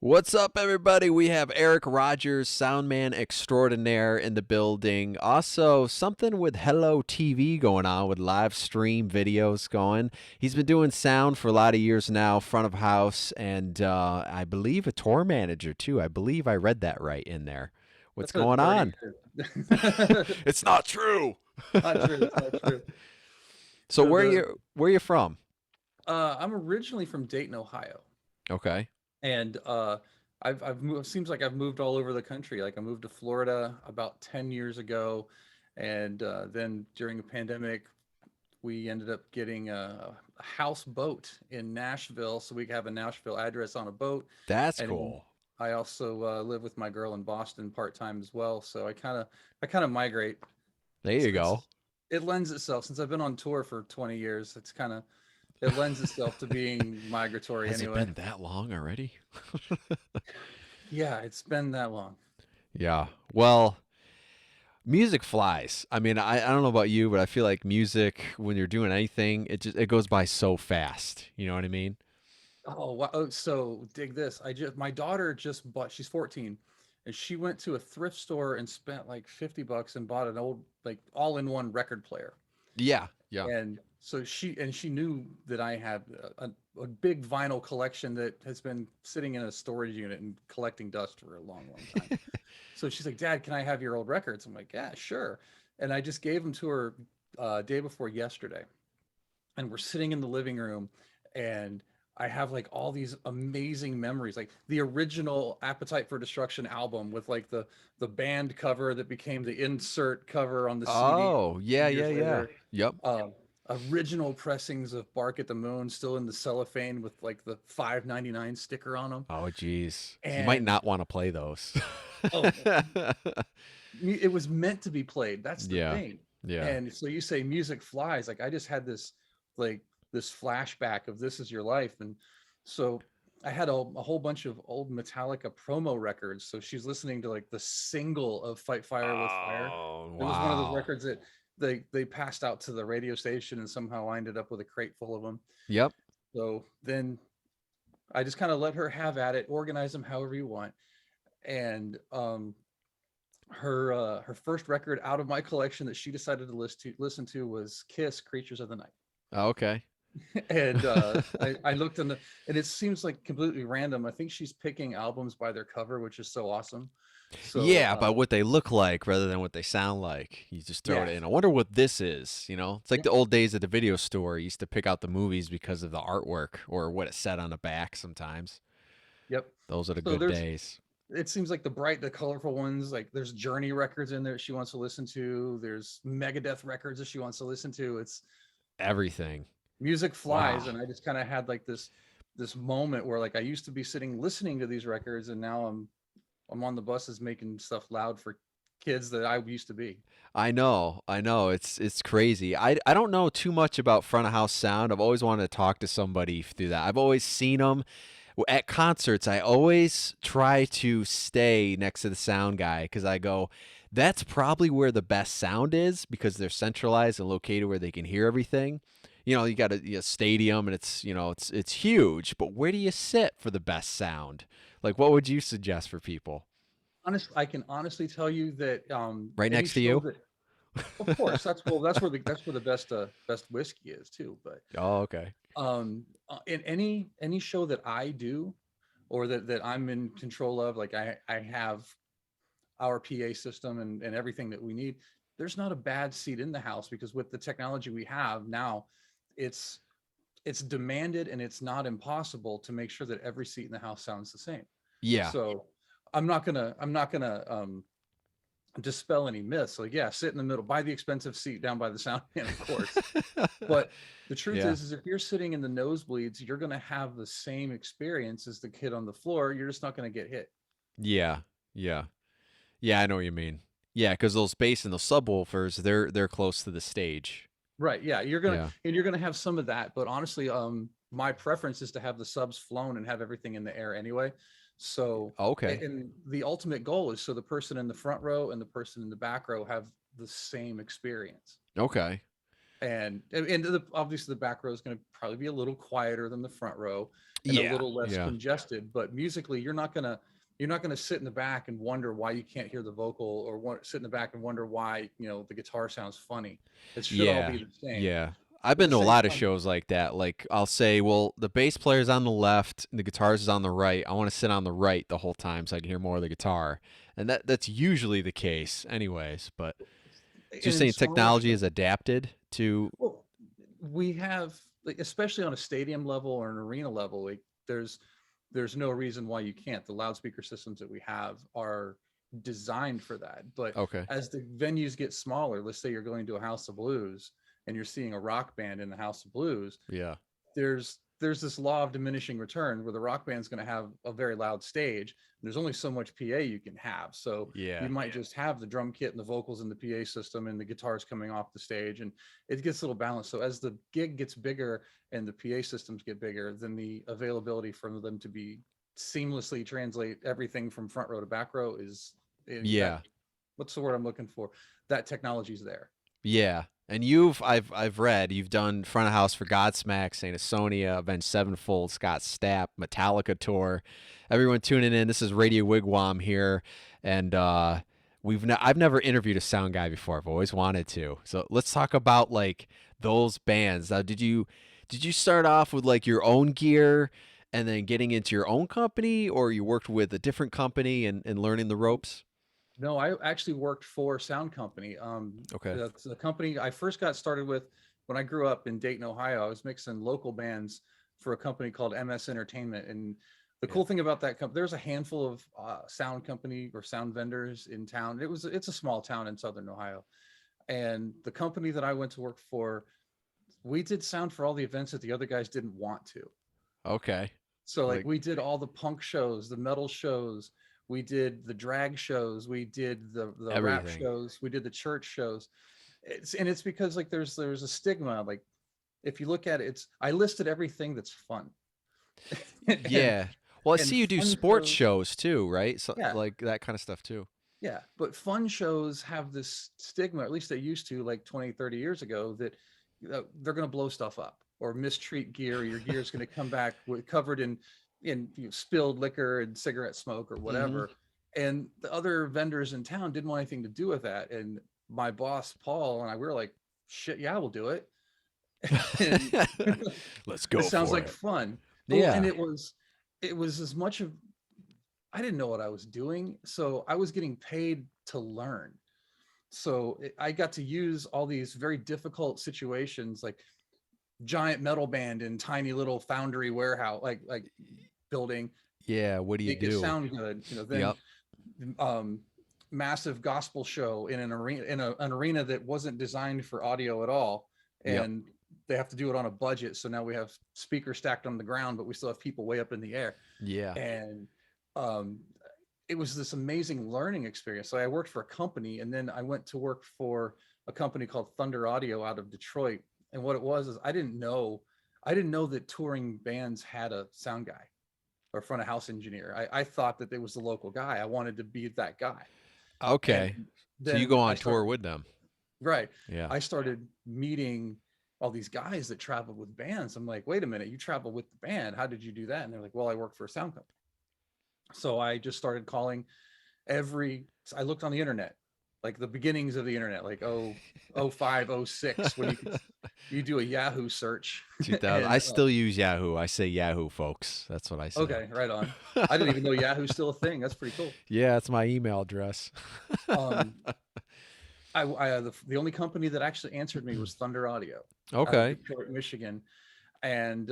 What's up, everybody? We have Erik Rogers, soundman extraordinaire, in the building. Also, something with Hello TV going on with live stream videos going. He's been doing sound for a lot of years now, front of house, and I believe a tour manager too. I believe I read that right in there. What's That's a going very on? It's not true. not true. It's not true. So So where you from? I'm originally from Dayton, Ohio, Okay. and I've moved. Seems like I've moved all over the country. Like I moved to Florida about 10 years ago, and then during the pandemic, we ended up getting a houseboat in Nashville, so we could have a Nashville address on a boat. That's And then cool. I also live with my girl in Boston part time as well. So I kind of migrate. There It's, you it's go. it lends itself since I've been on tour for 20 years. It lends itself to being migratory Has it anyway. been that long already? Yeah, it's been that long. Yeah. Well, music flies. I mean, I don't know about you, but I feel like music when you're doing anything, it goes by so fast. You know what I mean? Oh, wow. Oh, so dig this. My daughter just bought, she's 14, and she went to a thrift store and spent like 50 bucks and bought an old, like all-in-one record player. Yeah. Yeah. And so she knew that I had a big vinyl collection that has been sitting in a storage unit and collecting dust for a long, long time. So she's like, "Dad, can I have your old records?" I'm like, "Yeah, sure." And I just gave them to her day before yesterday, and we're sitting in the living room, and I have like all these amazing memories, like the original Appetite for Destruction album with like the band cover that became the insert cover on the CD Oh, yeah, yeah, years yeah. later. Yep. Um, Original pressings of Bark at the Moon still in the cellophane with like the 5.99 sticker on them. Oh, geez. You might And not want to play those. oh, it was meant to be played. That's the Yeah. thing. Yeah. And so you say music flies. Like I just had like this flashback of This Is Your Life. And so I had a whole bunch of old Metallica promo records. So she's listening to like the single of Fight Fire with Fire. Oh, It was one of those wow. records that they passed out to the radio station, and somehow I ended up with a crate full of them. Yep. So then I just kind of let her have at it, organize them however you want. And her first record out of my collection that she decided to listen to was Kiss, Creatures of the Night. Oh, okay. And I looked in the, and it seems like completely random. I think she's picking albums by their cover, which is so awesome. So Yeah, by what they look like rather than what they sound like. You just throw it yeah, in. I wonder what this is. It's like yeah, the old days at the video store. You used to pick out the movies because of the artwork or what it said on the back sometimes. yep. Those are the So good days. it seems like the colorful ones, like there's Journey records in there she wants to listen to. There's Megadeth records that she wants to listen to. It's Everything. music flies, Wow. and I just kind of had like this moment where like I used to be sitting listening to these records, and now I'm on the buses making stuff loud for kids that I used to be. I know. I know. It's crazy. I don't know too much about front of house sound. I've always wanted to talk to somebody through that. I've always seen them at concerts. I always try to stay next to the sound guy cuz I go that's probably where the best sound is because they're centralized and located where they can hear everything. You got a stadium and it's huge, but where do you sit for the best sound? Like what would you suggest for people? I can honestly tell you that Right any next to show you? that, of course, that's where the best whiskey is too. But Oh, okay. in any show that I do or that I'm in control of, like I have our PA system and everything that we need. There's not a bad seat in the house because with the technology we have now, it's it's demanded and it's not impossible to make sure that every seat in the house sounds the same. Yeah. So I'm not gonna dispel any myths. Like, yeah, sit in the middle, buy the expensive seat down by the sound man, of course. But the truth Yeah. is if you're sitting in the nosebleeds, you're gonna have the same experience as the kid on the floor. You're just not gonna get hit. Yeah. Yeah. Yeah, I know what you mean. Yeah, because those bass and those subwoofers, they're close to the stage. Right. Yeah. Yeah. You're gonna have some of that, but honestly, my preference is to have the subs flown and have everything in the air anyway. So, Okay. and the ultimate goal is so the person in the front row and the person in the back row have the same experience. Okay. And obviously the back row is going to probably be a little quieter than the front row and a Yeah, little less yeah, congested, but musically you're not gonna sit in the back and wonder why you can't hear the vocal, or sit in the back and wonder why the guitar sounds funny. It should all yeah, be the same. yeah. I've At been the to a same lot of time, shows like that. Like I'll say, well, the bass player's on the left and the guitarist is on the right. I want to sit on the right the whole time so I can hear more of the guitar. And that's usually the case anyways, but so you're in saying smaller technology shows, is adapted to well, we have, like, especially on a stadium level or an arena level, like there's no reason why you can't. The loudspeaker systems that we have are designed for that. But okay. as the venues get smaller, let's say you're going to a House of Blues and you're seeing a rock band in the House of Blues, Yeah. there's this law of diminishing return where the rock band's going to have a very loud stage, and there's only so much PA you can have. So you Yeah. might just have the drum kit and the vocals in the PA system and the guitars coming off the stage, and it gets a little balanced. So as the gig gets bigger and the PA systems get bigger, then the availability for them to be seamlessly translate everything from front row to back row is that, Yeah. what's the word I'm looking for? That technology's there. Yeah. And I've read you've done front of house for Godsmack, Saint Asonia, Avenged Sevenfold, Scott Stapp, Metallica tour. Everyone tuning in. This is Radio Wigwam here, and I've never interviewed a sound guy before. I've always wanted to. So let's talk about like those bands. Did you start off with like your own gear and then getting into your own company, or you worked with a different company and learning the ropes? No, I actually worked for a sound company. Okay. That's the company I first got started with when I grew up in Dayton, Ohio. I was mixing local bands for a company called MS Entertainment. And the Yeah. cool thing about that company, there's a handful of sound company or sound vendors in town. It's a small town in Southern Ohio. And the company that I went to work for, we did sound for all the events that the other guys didn't want to. Okay. So like Like we did all the punk shows, the metal shows, we did the drag shows, we did the rap everything. shows, we did the church shows. It's because like there's a stigma. Like if you look at it, it's I listed everything that's fun. and Yeah. Well, I and see you do fun sports shows, shows too, right? So yeah, like that kind of stuff too. yeah. But fun shows have this stigma, at least they used to, like 20, 30 years ago, that they're going to blow stuff up or mistreat gear. Or your gear is going to come back covered in spilled liquor and cigarette smoke or Hmm. whatever. And the other vendors in town didn't want anything to do with that. And my boss Paul and I, we were like, shit, yeah, we'll do it. And Let's this go sounds for like it. fun. Well, and Yeah. it was as much of, I didn't know what I was doing, so I was getting paid to learn. So I got to use all these very difficult situations, like giant metal band in tiny little foundry warehouse, like building, Yeah. What do you make it do? sound good. Then Yep. um, massive gospel show in an arena, an arena that wasn't designed for audio at all, Yep. and they have to do it on a budget. So now we have speakers stacked on the ground, but we still have people way up in the air. Yeah. And um, it was this amazing learning experience. So I worked for a company, and then I went to work for a company called Thunder Audio out of Detroit. And what it was is I didn't know that touring bands had a sound guy or front of house engineer. I thought that it was the local guy. I wanted to be that guy. And Okay. So you then go I on tour started, with them. right. Yeah. I started meeting all these guys that traveled with bands. I'm like, wait a minute, you travel with the band. How did you do that? And they're like, well, I work for a sound company. So I just started calling I looked on the internet, like the beginnings of the internet, like oh 05, oh 06, when you do a Yahoo search. 2000. I And still use Yahoo. I say Yahoo, folks. That's what I say. okay, right on. I didn't even know Yahoo's still a thing. That's pretty cool. Yeah, it's my email address. Um, the only company that actually answered me was Thunder Audio out of Okay. Detroit, Michigan, and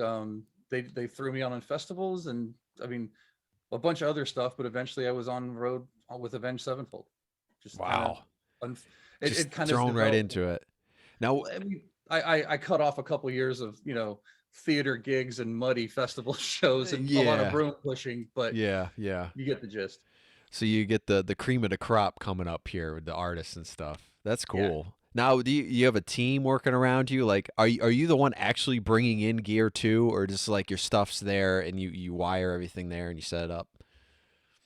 they threw me on festivals, and I mean a bunch of other stuff, but eventually I was on the road with Avenged Sevenfold. Just kind of, Wow. Just it kind of thrown right developed. into it. Now, I mean, I cut off a couple years of theater gigs and muddy festival shows and a lot of yeah. broom pushing, but Yeah, yeah. you get the gist. So you get the cream of the crop coming up here with the artists and stuff. That's Yeah. cool. Now, do you have a team working around you? Like, are you the one actually bringing in gear too, or just like your stuff's there and you wire everything there and you set it up?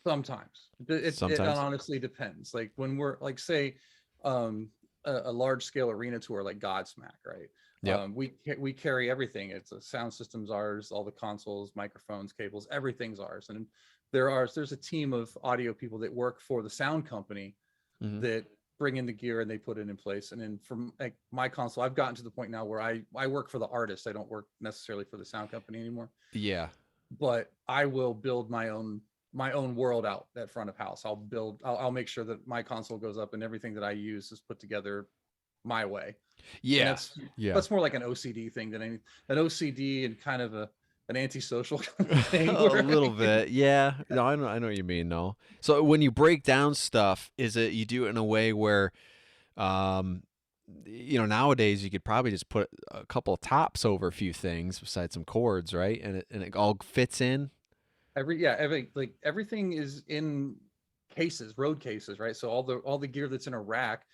Sometimes it Sometimes. honestly depends. Like when we're like say a large scale arena tour like Godsmack, right? Yep. We carry everything. It's a sound system's ours, all the consoles, microphones, cables, everything's ours. And there's a team of audio people that work for the sound company Hmm. that bring in the gear and they put it in place. And then from like my console, I've gotten to the point now where I work for the artist. I don't work necessarily for the sound company anymore, Yeah. but I will build my own world out at front of house. I'll make sure that my console goes up and everything that I use is put together my way. And Yeah. Yeah. that's more like an OCD thing than an OCD and kind of an antisocial kind of thing A where little bit. Yeah. No, I know what you mean, no. So when you break down stuff, is it you do it in a way where um nowadays you could probably just put a couple of tops over a few things besides some chords, right? And it all fits in. everything is in cases, road cases, right? So all the gear that's in a rack,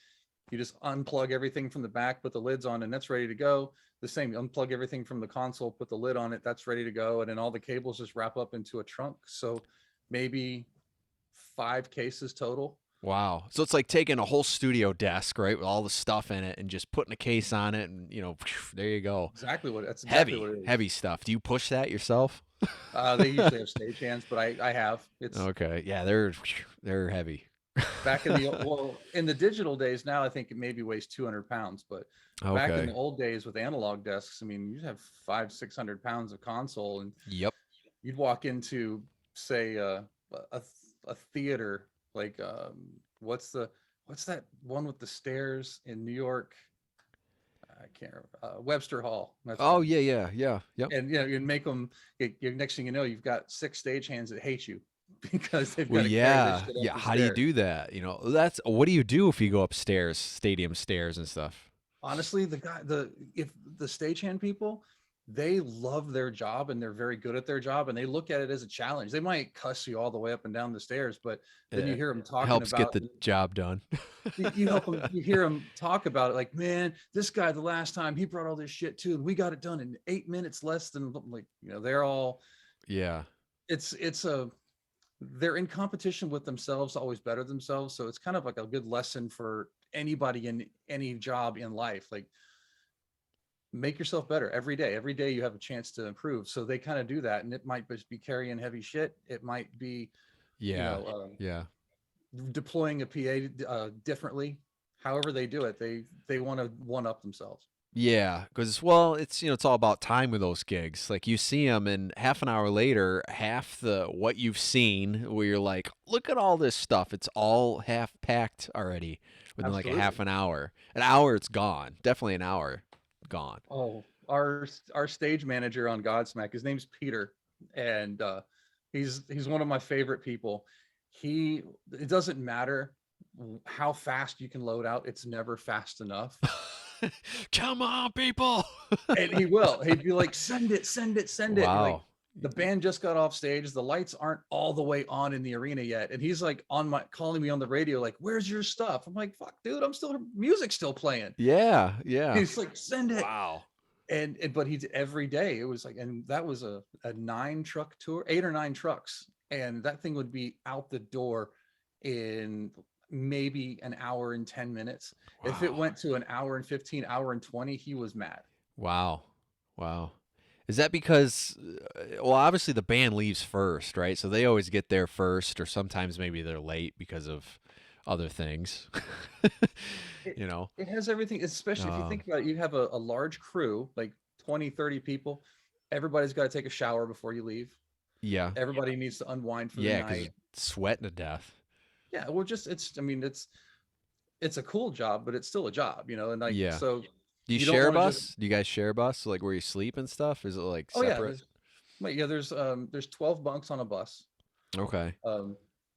you just unplug everything from the back, put the lids on, and that's ready to go. The same, unplug everything from the console, put the lid on it, that's ready to go. And then all the cables just wrap up into a trunk. So maybe 5 cases total. Wow. So it's like taking a whole studio desk, right, with all the stuff in it and just putting a case on it and, there you go. That's exactly Heavy, what it is. heavy stuff. Do you push that yourself? They usually have stagehands, but I have. It's Okay. Yeah, they're heavy. back in the digital days now, I think it maybe weighs 200 pounds, but back in Okay. the old days with analog desks, I mean, you'd have 500-600 pounds of console, and Yep. you'd walk into, say, a, a theater, like what's that one with the stairs in New York? I can't remember. Webster Hall. That's Oh, one. yeah, yeah, yeah. Yep. And you'd make them. Next thing you know, you've got 6 stagehands that hate you because they've Well, got to carry this yeah. shit up Yeah, the how do you stairs. do that? That's what do you do if you go upstairs, stadium stairs and stuff? Honestly, if the stagehand people, they love their job and they're very good at their job and they look at it as a challenge. They might cuss you all the way up and down the stairs, but then you It hear them talking helps get about the job done. you help them, you hear them talk about it like, man, this guy the last time he brought all this shit too, and we got it done in 8 minutes less than, like, they're all, Yeah. it's a they're in competition with themselves, always better themselves. So it's kind of like a good lesson for anybody in any job in life. Like, make yourself better every day. Every day you have a chance to improve. So they kind of do that. And it might just be carrying heavy shit. It might be, you Yeah. know, Yeah. deploying a PA differently. However they do it, they want to one up themselves. Yeah, because well, it's all about time with those gigs. Like you see them, and half an hour later, half the what you've seen, where you're like, look at all this stuff. It's all half packed already within like a Absolutely. half an hour. An hour, it's gone. Definitely an hour, gone. Oh, our stage manager on Godsmack, his name's Peter, and he's one of my favorite people. It doesn't matter how fast you can load out; it's never fast enough. Come on, people! And he'd be like, send it, send it, send it. And you're like, Wow. the band just got off stage, the lights aren't all the way on in the arena yet, and he's like calling me on the radio like, where's your stuff? I'm like, fuck dude, music's still playing. Yeah, yeah. He's like, send it. Wow. And but he's every day, it was like, and that was a 9 truck tour, 8 or 9 trucks, and that thing would be out the door in maybe an hour and 10 minutes. If it Wow. went to an hour and 15, hour and 20, he was mad. Wow. Wow. Is that because, well, obviously the band leaves first, right? So they always get there first, or sometimes maybe they're late because of other things. it, you know? it has everything, especially if you Uh, think about it. You have a large crew, like 20-30 people. Everybody's got to take a shower before you leave. yeah. Everybody needs to unwind for the Yeah, because you're night. sweating to death. Yeah, well, just it's a cool job, but it's still a job, and like, Yeah. so Do you you don't share a want to just. bus? Do you guys share a bus, like where you sleep and stuff? Is it like Oh yeah, separate? there's 12 bunks on a bus. Okay. um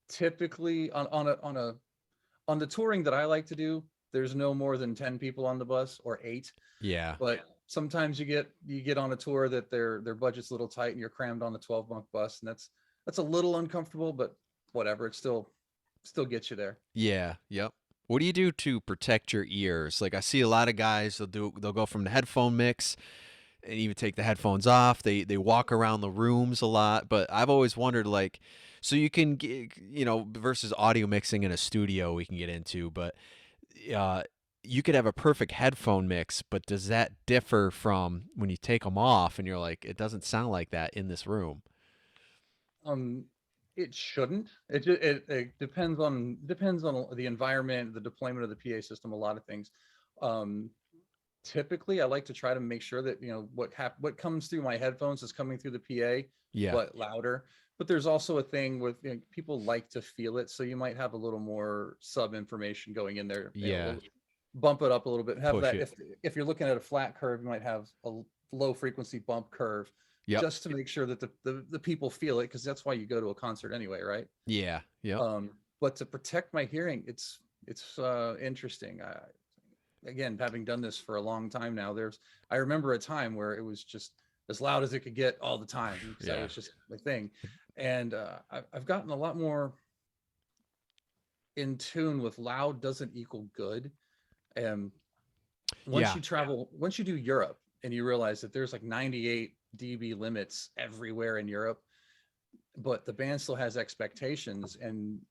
Typically on the touring that I like to do, there's no more than 10 people on the bus, or 8. Yeah. But sometimes you get on a tour that their budget's a little tight and you're crammed on the 12 bunk bus, and that's a little uncomfortable, but whatever, it still gets you there. Yeah. Yep. What do you do to protect your ears? Like I see a lot of guys, they'll go from the headphone mix and even take the headphones off. They walk around the rooms a lot, but I've always wondered like so you can get, versus audio mixing in a studio we can get into, but uh you could have a perfect headphone mix, but does that differ from when you take them off and you're like, it doesn't sound like that in this room? Um, it shouldn't. It depends on the environment, the deployment of the PA system, a lot of things. Um, Typically, I like to try to make sure that what comes through my headphones is coming through the PA, Yeah. but louder. But there's also a thing with, people like to feel it, so you might have a little more sub information going in there. Yeah. Bump it up a little bit. Have Push that it. if you're looking at a flat curve, you might have a low frequency bump curve, Yep. just to make sure that the people feel it, because that's why you go to a concert anyway, right? Yeah. Yep. But to protect my hearing, it's interesting. Again, having done this for a long time now, I remember a time where it was just as loud as it could get all the time, because that Yeah. was just my thing. And I've gotten a lot more in tune with loud doesn't equal good. And Yeah. once you do Europe and you realize that there's like 98 dB limits everywhere in Europe, but the band still has expectations, and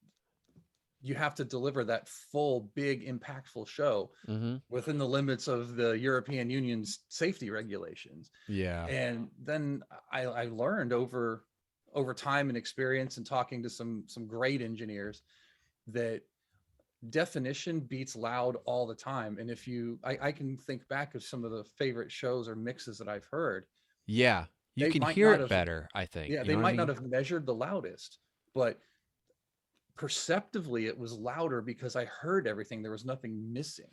you have to deliver that full, big, impactful show Mm-hmm. within the limits of the European Union's safety regulations. Yeah. And then I learned over time and experience and talking to some great engineers that definition beats loud all the time. And I can think back of some of the favorite shows or mixes that I've heard. Yeah. You They can might hear not it have, better, I think. yeah, You they know what I might not mean? have measured the loudest, but perceptively it was louder because I heard everything. There was nothing missing.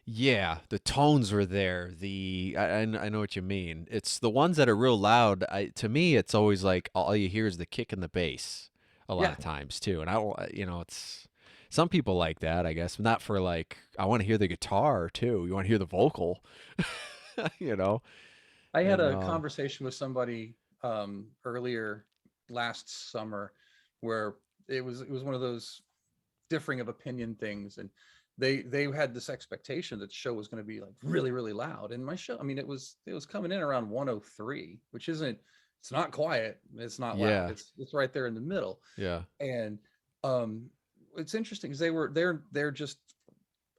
Yeah, the tones were there. I know what you mean. It's the ones that are real loud. To me, it's always like all you hear is the kick and the bass a lot Yeah. of times too. And I don't, it's some people like that, I guess. Not for like I want to hear the guitar too. You want to hear the vocal, you know. I had And a conversation with somebody earlier last summer where it was one of those differing of opinion things, and they had this expectation that the show was going to be like really really loud. And my show, I mean, it was coming in around 103, which isn't, it's not quiet, it's not loud, yeah, it's right there in the middle. yeah, And um it's interesting because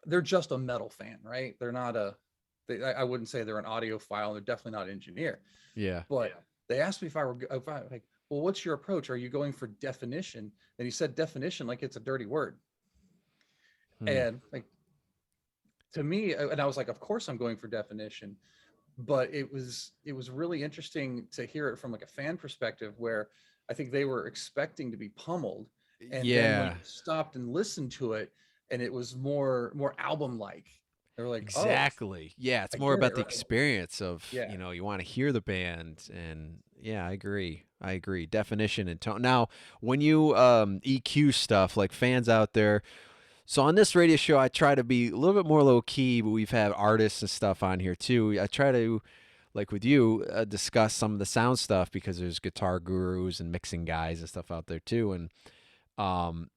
they're just a metal fan, right? They're not I wouldn't say they're an audiophile. They're definitely not an engineer. yeah. But they asked me if I like, well, what's your approach? Are you going for definition? And he said definition like it's a dirty word. Hmm. And like, to me, and I was like, of course I'm going for definition. But it was really interesting to hear it from like a fan perspective, where I think they were expecting to be pummeled. And then when Yeah. you stopped and listened to it, and it was more album like, they were like, oh, Exactly. Yeah, it's I more get it, about the right? experience of, Yeah. you want to hear the band and yeah, I agree. I agree. Definition and tone. Now, when you EQ stuff like fans out there, so on this radio show I try to be a little bit more low key, but we've had artists and stuff on here too. I try to like with you discuss some of the sound stuff because there's guitar gurus and mixing guys and stuff out there too. And um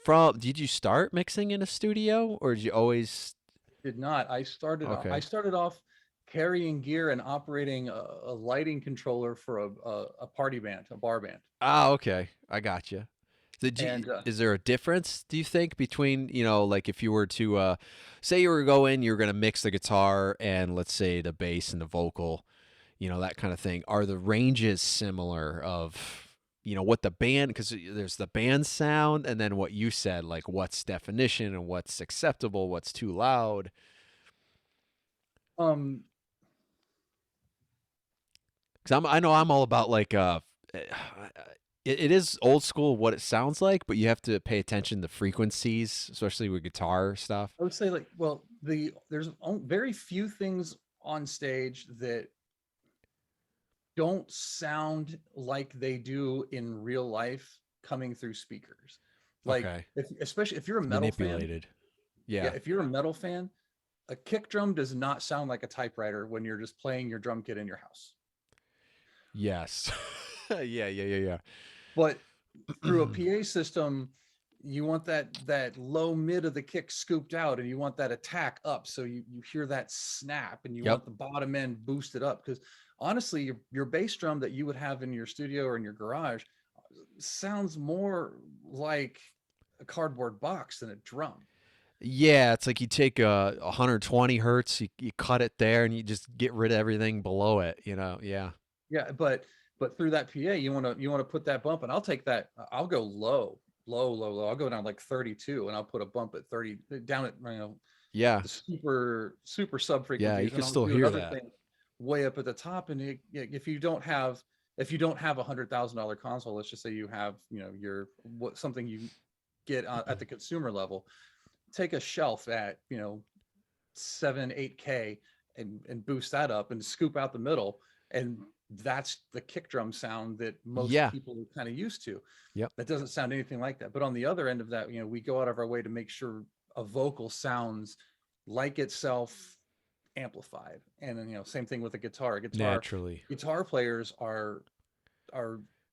from did you start mixing in a studio or did you always Did not. I okay. started off carrying gear and operating a lighting controller for a party band, a bar band. Oh, okay. I got you. And Is there a difference, do you think, between, like if you were to say you were to go in, you're going to mix the guitar and let's say the bass and the vocal, that kind of thing. Are the ranges similar of, what the band, because there's the band sound and then what you said, like what's definition and what's acceptable, what's too loud. um Because I know I'm all about like it is old school what it sounds like, but you have to pay attention to frequencies, especially with guitar stuff. I would say, like, well, there's very few things on stage that don't sound like they do in real life coming through speakers. Like, Okay, especially if you're a it's metal fan, manipulated. yeah, Yeah. if you're a metal fan, a kick drum does not sound like a typewriter when you're just playing your drum kit in your house. Yes. Yeah. Yeah. Yeah. But Yeah. through a PA system, you want that low mid of the kick scooped out, and you want that attack up, so you hear that snap, and you Yep. want the bottom end boosted up. Because honestly, your bass drum that you would have in your studio or in your garage sounds more like a cardboard box than a drum. Yeah, it's like you take a 120 hertz, you cut it there, and you just get rid of everything below it. You know, yeah, Yeah, but through that PA, you want to put that bump, and I'll take that. I'll go low, low, low, low. I'll go down like 32, and I'll put a bump at 30, down at yeah, the super sub yeah. You frequencies, can and I'll still do hear another that. thing way up at the top. And if you don't have $100,000 console, let's just say you have your what something you get at the consumer level, take a shelf at 7 8K and boost that up and scoop out the middle, and that's the kick drum sound that most Yeah, people are kind of used to. yep, That doesn't sound anything like that. But on the other end of that, we go out of our way to make sure a vocal sounds like itself amplified. And then, same thing with a guitar. naturally. Guitar players are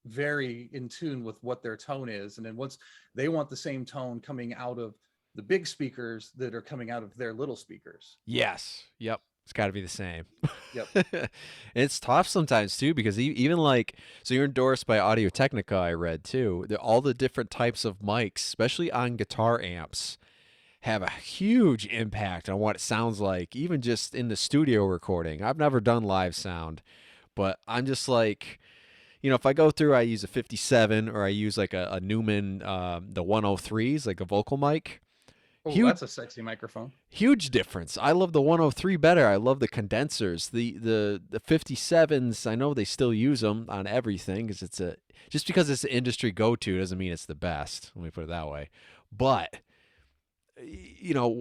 very in tune with what their tone is. And then once they want the same tone coming out of the big speakers that are coming out of their little speakers. Yes, yep. It's got to be the same. Yep. It's tough sometimes too because even like so you're endorsed by Audio Technica. I read too. All the different types of mics, especially on guitar amps, have a huge impact on what it sounds like, even just in the studio recording. I've never done live sound, but I'm just like, if I go through, I use a 57 or I use like a Newman, the 103s, like a vocal mic. Oh, Huge, that's a sexy microphone. huge difference. I love the 103 better. I love the condensers. The 57s, I know they still use them on everything because just because it's an industry go to doesn't mean it's the best. Let me put it that way. But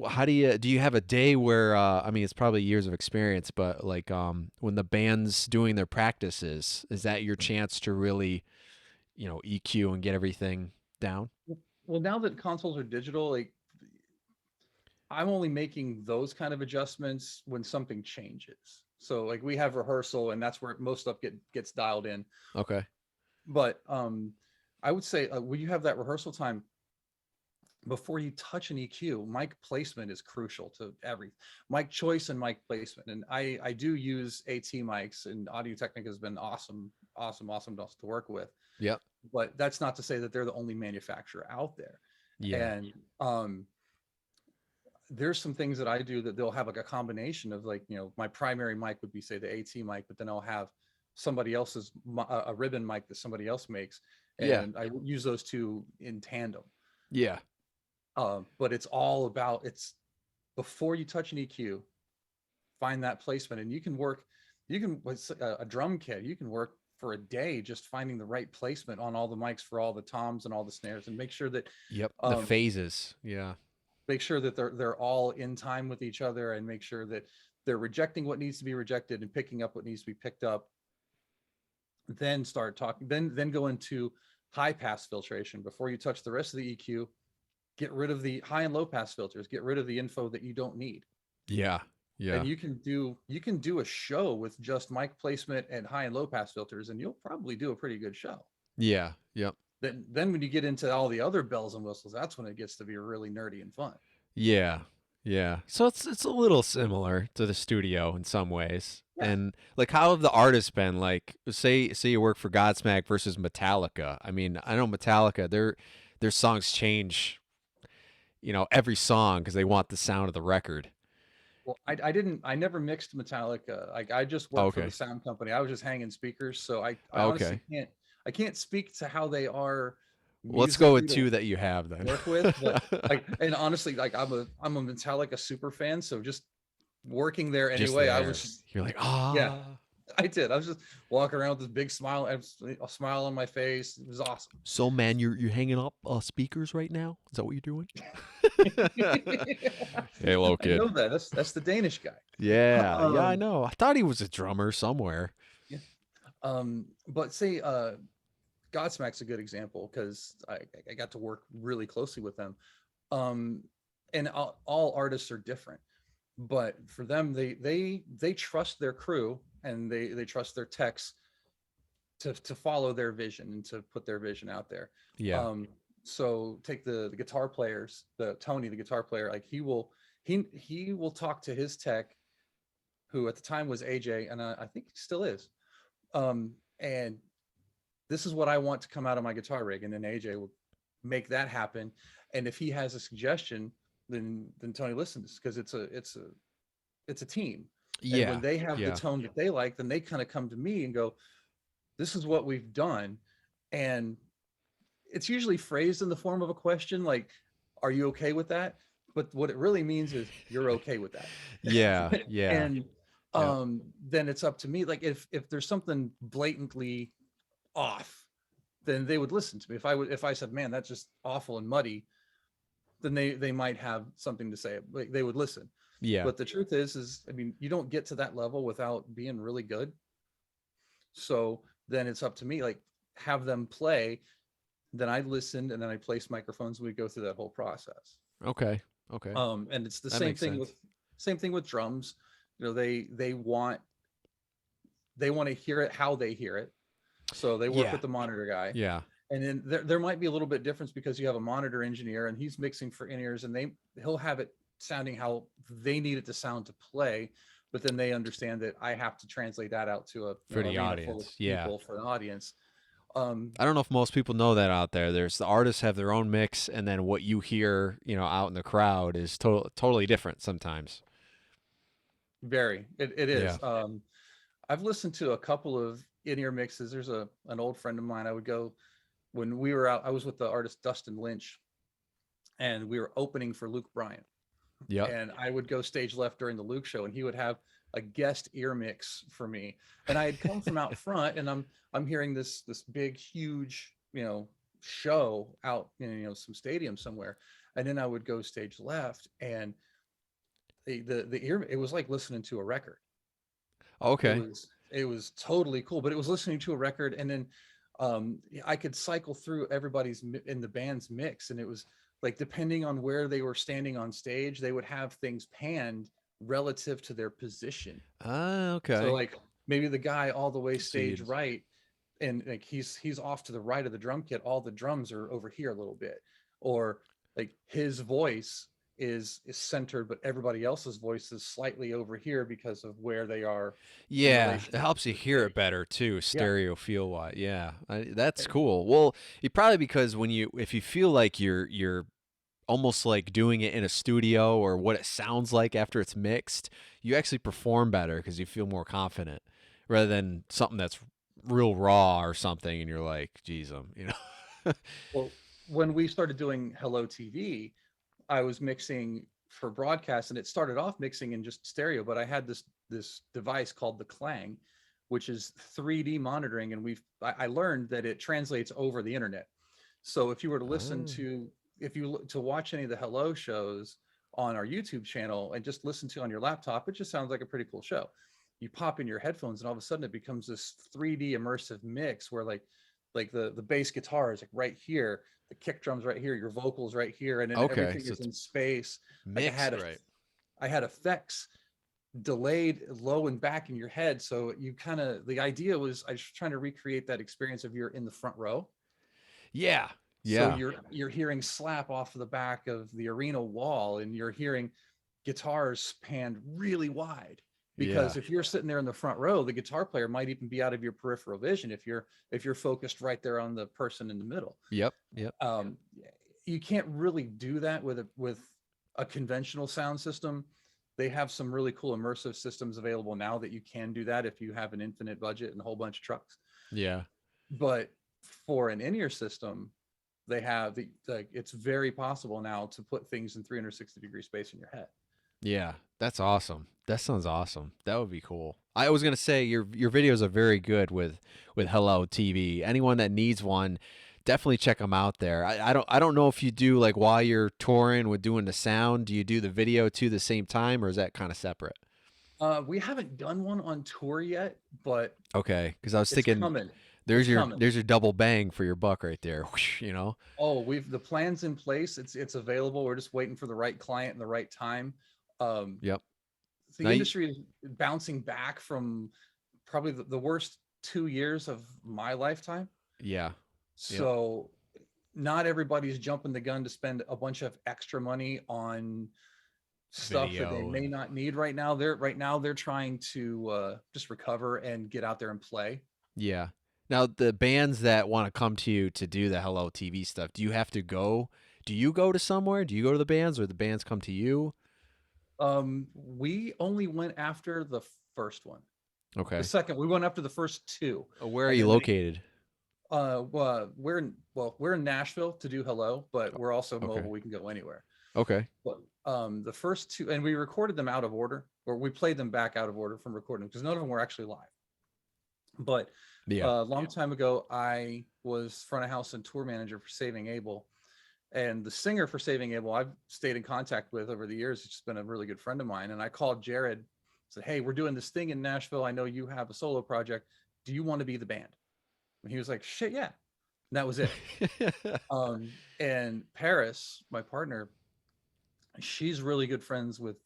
how do you have a day where I mean it's probably years of experience, but like when the band's doing their practices, is that your chance to really, EQ and get everything down? Well, now that consoles are digital, like I'm only making those kind of adjustments when something changes. So like we have rehearsal, and that's where most stuff gets dialed in. Okay. But I would say when you have that rehearsal time, before you touch an EQ, mic placement is crucial to every mic choice and mic placement. And I do use AT mics, and Audio Technica has been awesome, awesome, awesome to work with. Yep. But that's not to say that they're the only manufacturer out there. Yeah. And there's some things that I do that they'll have like a combination of, like, my primary mic would be, say, the AT mic, but then I'll have somebody else's a ribbon mic that somebody else makes, Yeah. and I use those two in tandem. Yeah. But it's all about, it's before you touch an EQ, find that placement, and with a drum kit, you can work for a day just finding the right placement on all the mics for all the toms and all the snares, and Yep. The um, phases. Yeah. make sure that they're all in time with each other, and make sure that they're rejecting what needs to be rejected and picking up what needs to be picked up. Then start talking. Then go into high pass filtration before you touch the rest of the EQ. Get rid of the high and low pass filters. Get rid of the info that you don't need. Yeah. And Yeah. you can do a show with just mic placement and high and low pass filters, and you'll probably do a pretty good show. Yeah. Yep. Then when you get into all the other bells and whistles, that's when it gets to be really nerdy and fun. Yeah. Yeah. So it's a little similar to the studio in some ways. Yeah. And like how have the artists been? Like say you work for Godsmack versus Metallica. I mean, I know Metallica, their songs change, every song because they want the sound of the record. Well, I never mixed Metallica. Like, I just worked for the Okay. sound company. I was just hanging speakers, so I honestly Okay. can't speak to how they are Let's go with musically to two that you have then. work with. But like, and honestly, like I'm a Metallica super fan, so just working there Just anyway, I was there. just, You're like, yeah, ah. I did. I was just walking around with this big smile, a smile on my face. It was awesome. So man, you're hanging up speakers right now? Is that what you're doing? Halo I know kid. that. That's the Danish guy. Yeah, yeah, I Um, know. I thought he was a drummer somewhere. yeah. But say Godsmack's a good example, because I got to work really closely with them. Um, and all artists are different, but for them, they trust their crew, and they trust their techs to follow their vision and to put their vision out there. Yeah. Um, so take the guitar players, the Tony, the guitar player, like he will talk to his tech, who at the time was AJ, and I think he still is. And this is what I want to come out of my guitar rig, and then AJ will make that happen. And if he has a suggestion, then Tony listens, because it's a team. And when Yeah. they have the Yeah. tone that they like, then they kind of come to me and go, this is what we've done. And it's usually phrased in the form of a question, like, are you okay with that? But what it really means is, you're okay with that. Yeah. Yeah. And Yep. then it's up to me. Like, if there's something blatantly off, then they would listen to me. If I said, man, that's just awful and muddy, then they might have something to say. Like, they would listen. Yeah. But the truth is, I mean, you don't get to that level without being really good. So then it's up to me, like, have them play, then I listened, and then I placed microphones, and we go through that whole process. Okay. Okay. And it's the That same makes thing sense. with drums. You know, they want to hear it how they hear it. So they work Yeah. with the monitor guy. Yeah. And then there might be a little bit difference, because you have a monitor engineer, and he's mixing for in-ears, and he'll have it sounding how they need it to sound to play. But then they understand that I have to translate that out to a, For the arena full of audience. Yeah. people, for an audience. Um, I don't know if most people know that out there. There's the artists have their own mix, and then what you hear, out in the crowd is totally different sometimes. very, it Yeah. is. I've listened to a couple of in-ear mixes. There's an old friend of mine. I would go when we were out. I was with the artist Dustin Lynch, and we were opening for Luke Bryan. Yep. And I would go stage left during the Luke show, and he would have a guest ear mix for me. And I had come from out front, and I'm hearing this big, huge, show out in, some stadium somewhere. And then I would go stage left, and the ear, it was like listening to a record. It Okay. was it was totally cool, but it was listening to a record. And then I could cycle through everybody's in the band's mix, and it was like, depending on where they were standing on stage, they would have things panned relative to their position. Ah, So, okay. like, maybe the guy all the way So stage you right, and like he's off to the right of the drum kit, all the drums are over here a little bit. Or like, his voice is centered, but everybody else's voice is slightly over here because of where they are in yeah, relation it to helps you the hear it stage. better too, Yeah. stereo feel wise. Yeah, that's Eh, cool. Well, you probably because if you feel like you're almost like doing it in a studio or what it sounds like after it's mixed, you actually perform better because you feel more confident rather than something that's real raw or something and you're like, geez, well, when we started doing Hello TV, I was mixing for broadcast, and it started off mixing in just stereo, but I had this device called the Clang, which is 3D monitoring, and I learned that it translates over the internet. So if you were to listen Oh, to if you to watch any of the Hello shows on our YouTube channel and just listen to on your laptop, it just sounds like a pretty cool show. You pop in your headphones, and all of a sudden it becomes this 3D immersive mix, where like the bass guitar is like right here, the kick drums right here, your vocals right here, and then okay, everything so is it's in space. Like, mixed right. I had effects delayed low and back in your head. So you kind of, the idea was, I was trying to recreate that experience of you're in the front row. Yeah, So yeah, you're hearing slap off of the back of the arena wall, and you're hearing guitars panned really wide. yeah, Because if you're sitting there in the front row, the guitar player might even be out of your peripheral vision if you're focused right there on the person in the middle. yep, yep, um, you can't really do that with a conventional sound system. They have some really cool immersive systems available now that you can do that if you have an infinite budget and a whole bunch of trucks. yeah. But for an in-ear system, they have like, it's very possible now to put things in 360-degree space in your head. Yeah, that's awesome. That sounds awesome. That would be cool. I was gonna say your videos are very good with Hello TV. Anyone that needs one, definitely check them out there. I don't know if you do like while you're touring with doing the sound, do you do the video too the same time or is that kind of separate? We haven't done one on tour yet, but Okay, because I was it's thinking coming. It's there's your coming. there's your double bang for your buck right there. Whoosh. Oh, we've the plans in place. It's available. We're just waiting for the right client and the right time. Um, Yep. Now the industry is bouncing back from probably the worst 2 years of my lifetime. yeah. Yep. So not everybody's jumping the gun to spend a bunch of extra money on stuff that they Video may and not need right now. They're trying to just recover and get out there and play. yeah. Now the bands that want to come to you to do the Hello TV stuff, do you have to go do you go to somewhere? Do you go to the bands, or the bands come to you? We only went after the first one. The Okay. second, we went after the first two, Where are and you then located? we're in Nashville to do Hello, but we're also Okay. mobile. We can go anywhere. Okay. But the first two, and we recorded them out of order, or we played them back out of order from recording because none of them were actually live. But Yeah. a long time ago, I was front of house and tour manager for Saving Abel, and the singer for Saving Abel, I've stayed in contact with over the years. It's just been a really good friend of mine. And I called Jared, said, "Hey, we're doing this thing in Nashville. I know you have a solo project. Do you want to be the band?" And he was like, "Shit, yeah." And that was it. And Paris, my partner, she's really good friends with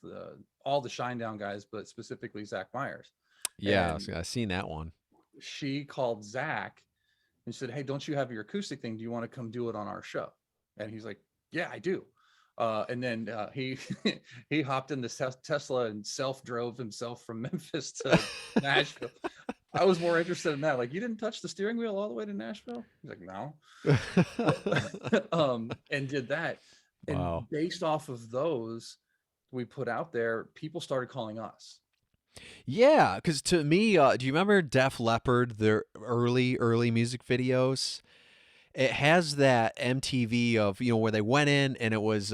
all the Shinedown guys, but specifically Zach Myers. Yeah, And I seen that one. she called Zach and said, "Hey, don't you have your acoustic thing? Do you want to come do it on our show?" And he's like, "Yeah, I do." And then he he hopped in the Tesla and self drove himself from Memphis to Nashville. I was more interested in that. Like, you didn't touch the steering wheel all the way to Nashville? He's like, "No." And did that. And Wow. based off of those we put out there, people started calling us. Yeah, because to me, do you remember Def Leppard, their early music videos? It has that MTV of, where they went in and it was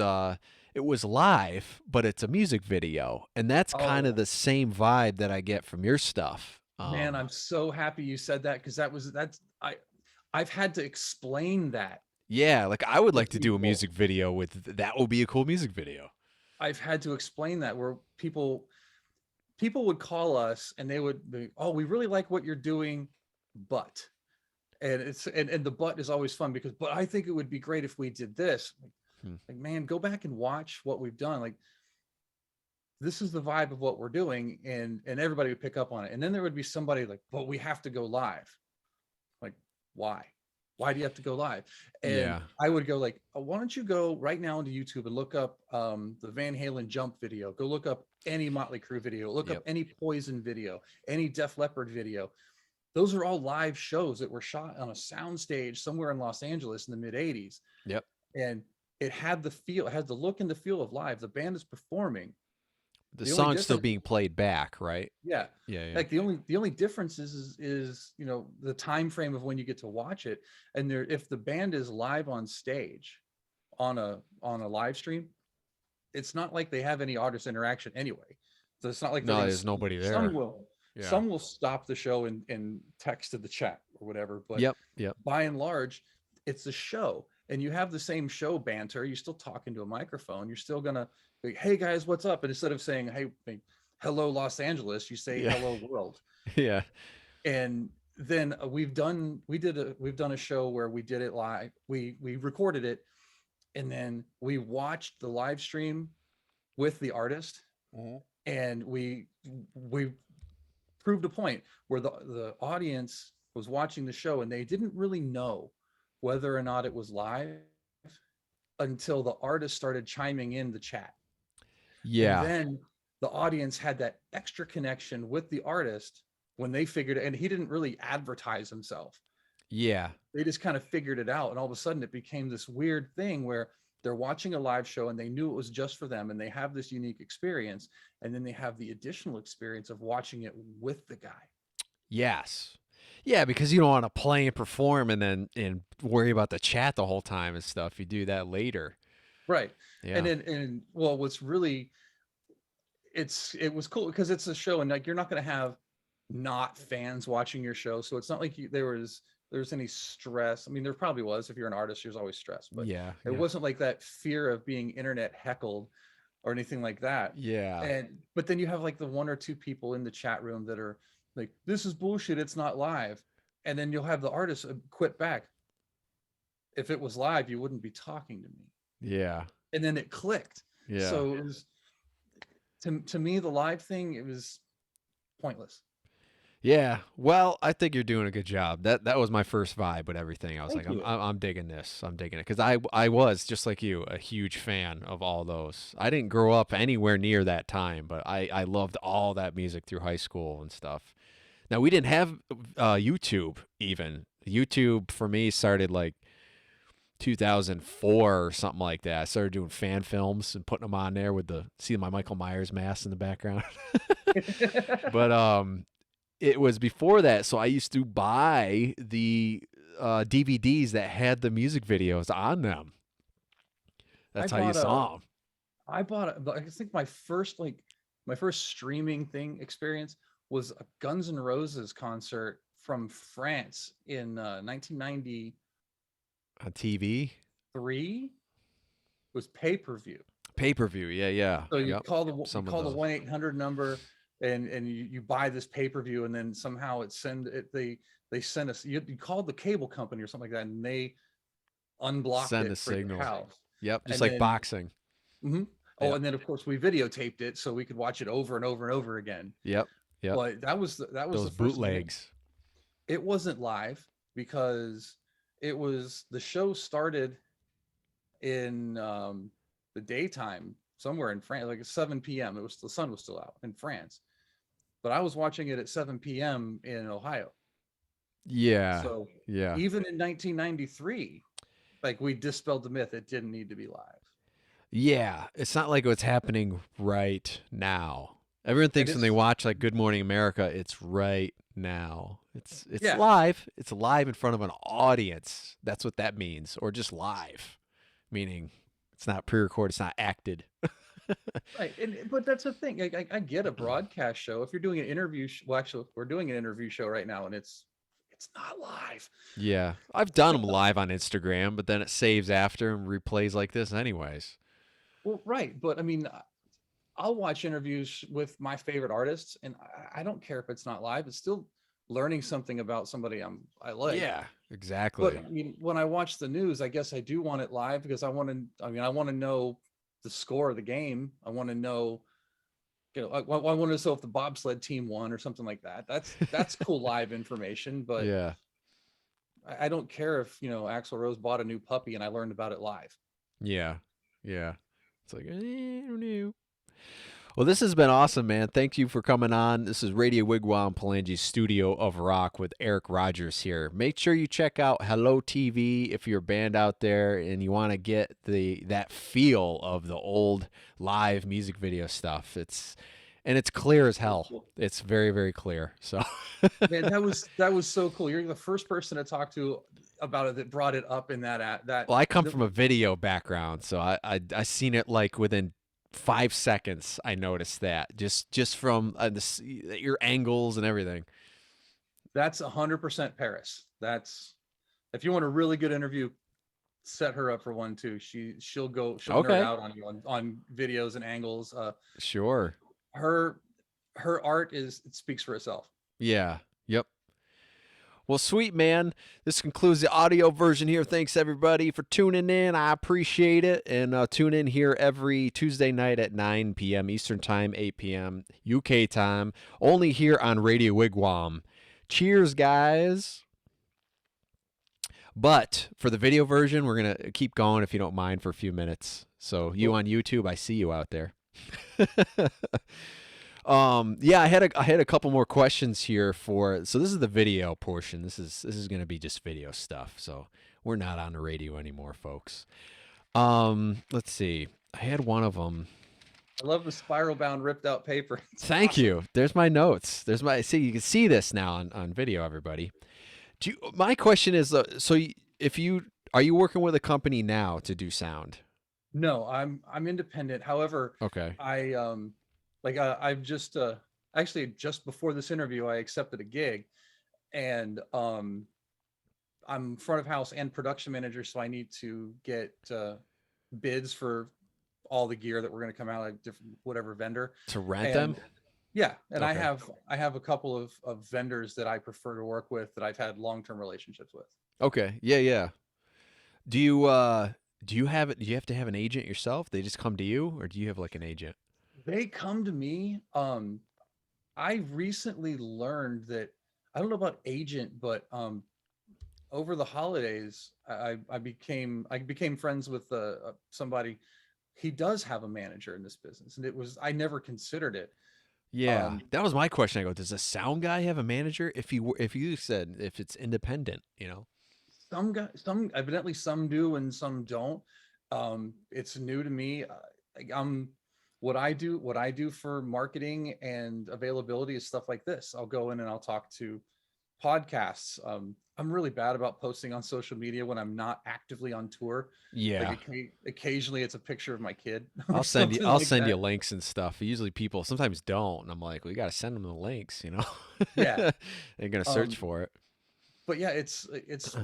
live, but it's a music video, and that's kind of Oh the same vibe that I get from your stuff. man, I'm so happy you said that because I've had to explain that Yeah, like I would to like to do a people. music video with that. Would be a cool music video. I've had to explain that where people would call us and they would be, "Oh, we really like what you're doing, but," and and the but is always fun because, "But I think it would be great if we did this." Hmm. Like, man, go back and watch what we've done. Like, this is the vibe of what we're doing, and everybody would pick up on it. And then there would be somebody like, "But we have to go live." Like, why? Why do you have to go live? And Yeah. I would go like, "Oh, why don't you go right now into YouTube and look up the Van Halen jump video, go look up any Motley Crue video, look up Yep. any Poison video, any Def Leppard video." Those are all live shows that were shot on a soundstage somewhere in Los Angeles in the mid 80s. Yep. And it had the feel, it had the look and the feel of live. The band is performing. The The only song's still difference, being played back, right? yeah, Yeah. Yeah. like the only difference is the time frame of when you get to watch it. And there, if the band is live on stage on a live stream, it's not like they have any artist interaction anyway. So it's not like they're No, going there's to, nobody some there. will, Yeah. some will stop the show and text to the chat or whatever, but Yep. Yep. by and large, it's a show, and you have the same show banter. You're still talking to a microphone. You're still gonna be, "Hey guys, what's up?" And instead of saying, "Hey, hello Los Angeles," you say, Yeah. "Hello world." Yeah. And then we've done a show where we did it live. We recorded it, and then we watched the live stream with the artist, Mhm. and we proved a point where the audience was watching the show and they didn't really know whether or not it was live until the artist started chiming in the chat. And Yeah. then the audience had that extra connection with the artist when they figured it, and he didn't really advertise himself. Yeah. They just kind of figured it out. And all of a sudden it became this weird thing where they're watching a live show and they knew it was just for them and they have this unique experience. And then they have the additional experience of watching it with the guy. Yes. Yeah, because you don't want to play and perform and then and worry about the chat the whole time and stuff. You do that later. Right. And Yeah. then, and well, what's really, it was cool because it's a show and like, you're not going to have not fans watching your show. So it's not like there was any stress. I mean, there probably was. If you're an artist, there's always stress, but Yeah. it Yeah. wasn't like that fear of being internet heckled or anything like that. Yeah. And but then you have like the one or two people in the chat room that are like, "This is bullshit, it's not live." And then you'll have the artist quit back, "If it was live, you wouldn't be talking to me." Yeah. And then it clicked. Yeah. So it was, to me, the live thing, it was pointless. Yeah. Well, I think you're doing a good job. That was my first vibe with everything. I was like, Thank you. I'm digging this. I'm digging it because I was just like you, a huge fan of all those. I didn't grow up anywhere near that time, but I loved all that music through high school and stuff. Now we didn't have YouTube even. YouTube for me started like 2004 or something like that. I started doing fan films and putting them on there with see my Michael Myers mask in the background. But it was before that, so I used to buy the DVDs that had the music videos on them. I That's how you bought a saw them. I bought I think my first streaming thing experience was a Guns N' Roses concert from France in 1993. On TV, It was pay-per-view. pay-per-view. Yeah, yeah. So Yep. you Some of call the those. 1-800 number, and you buy this pay-per-view, and then somehow they send us, you called the cable company or something like that, and they unblocked Send it the for your signal. house. Yep, just And like then boxing. mhm. Oh, Yep. and then of course we videotaped it so we could watch it over and over and over again. Yep. Yep. But that was Those the first thing. bootlegs. It wasn't live because the show started in the daytime somewhere in France, like at 7 p.m. The sun was still out in France, but I was watching it at 7 p.m. in Ohio. Yeah. So Yeah. even in 1993, like, we dispelled the myth, it didn't need to be live. Yeah. It's not like what's happening right now. Everyone And thinks when they watch like Good Morning America, it's right now. It's yeah, live. It's live in front of an audience. That's what that means. Or just live, meaning it's not pre-recorded, it's not acted. right. But that's the thing. I get a broadcast show. If you're doing an interview, well, actually, we're doing an interview show right now, and it's not live. Yeah. I've done them live on Instagram, but then it saves after and replays like this anyways. Well, right. But I mean, I'll watch interviews with my favorite artists, and I don't care if it's not live. It's still learning something about somebody I like. Yeah, But exactly. I mean, when I watch the news, I guess I do want it live because I want to know the score of the game. I want to know, I want to know if the bobsled team won or something like that. That's cool live information. But Yeah. I don't care if, Axl Rose bought a new puppy and I learned about it live. Yeah. Yeah. It's like, no. Well, this has been awesome, man. Thank you for coming on. This is Radio Wigwam, Palangi's Studio of Rock with Erik Rogers here. Make sure you check out Hello TV if you're a band out there and you want to get that feel of the old live music video stuff. It's clear as hell. It's very, very clear. So Man, that was so cool. You're the first person to talk to about it that brought it up in that. well, I come from a video background, so I seen it like within 5 seconds. I noticed that just from your angles and everything. That's 100% Paris. That's, if you want a really good interview, set her up for one too. She'll nerd Okay, out on you on videos and angles. sure. Her art it speaks for itself. Yeah. Yep. Well, sweet man. This concludes the audio version here. Thanks everybody for tuning in. I appreciate it. And tune in here every Tuesday night at 9 p.m. Eastern Time, 8 p.m. UK time, only here on Radio Wigwam. Cheers, guys. But for the video version, we're going to keep going if you don't mind for a few minutes. So you Cool. on YouTube, I see you out there. Yeah, I had a couple more questions here so this is the video portion. This is going to be just video stuff. So we're not on the radio anymore, folks. Let's see. I had one of them. I love the spiral bound ripped out paper. It's Thank awesome. you. There's my notes. See, you can see this now on video, everybody. My question is, are you working with a company now to do sound? No, I'm independent. However, Okay. I've just actually just before this interview, I accepted a gig, and I'm front of house and production manager, so I need to get bids for all the gear that we're going to come out, like different whatever vendor To rent and them? yeah, and Okay. I have a couple of vendors that I prefer to work with that I've had long-term relationships with. Okay. Yeah, yeah. Do you have to have an agent yourself? They just come to you, or do you have like an agent? They come to me. I recently learned that, I don't know about agent, but over the holidays, I became friends with somebody. He does have a manager in this business, and I never considered it. Yeah, that was my question. I go, does a sound guy have a manager? If you said if it's independent, some evidently some do and some don't. It's new to me. I'm what I do for marketing and availability is stuff like this. I'll go in and I'll talk to podcasts. I'm really bad about posting on social media when I'm not actively on tour. Like Yeah. occasionally it's a picture of my kid or I'll send you something I'll like send you that. links and stuff. Usually people sometimes don't, and I'm like, well, you got to send them the links, you know. Yeah. They're gonna search Um, for it. but yeah, it's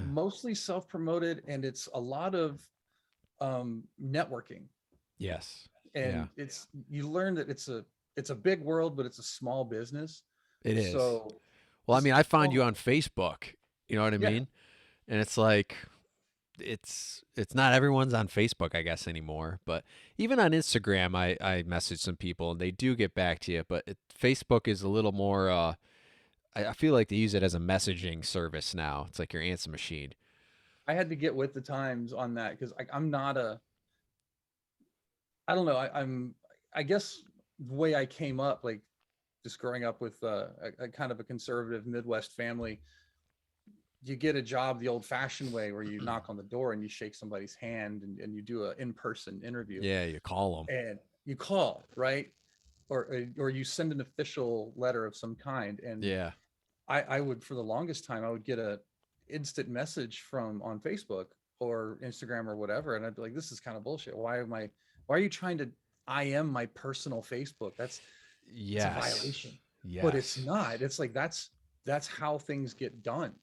mostly self-promoted and it's a lot of networking. Yes. Yeah, And it's you learn that it's a big world, but it's a small business. it is. So Well, I just mean, I find you well, on Facebook. You know what I yeah, mean? And it's like it's not everyone's on Facebook, I guess, anymore. But even on Instagram, I message some people and they do get back to you. But Facebook is a little more. I feel like they use it as a messaging service now. It's like your answer machine. I had to get with the times on that because I'm not a I don't know. I guess the way I came up, like just growing up with a kind of a conservative Midwest family, you get a job the old fashioned way where you knock on the door and you shake somebody's hand and you do an in-person interview Yeah, you call them. and you call, right? Or you send an official letter of some kind. And Yeah. I would, for the longest time, I would get a instant message from on Facebook or Instagram or whatever. And I'd be like, this is kind of bullshit. Why are you trying to IM my personal Facebook? It's a Yes. violation, but it's Yes. not. It's like, that's how things get done.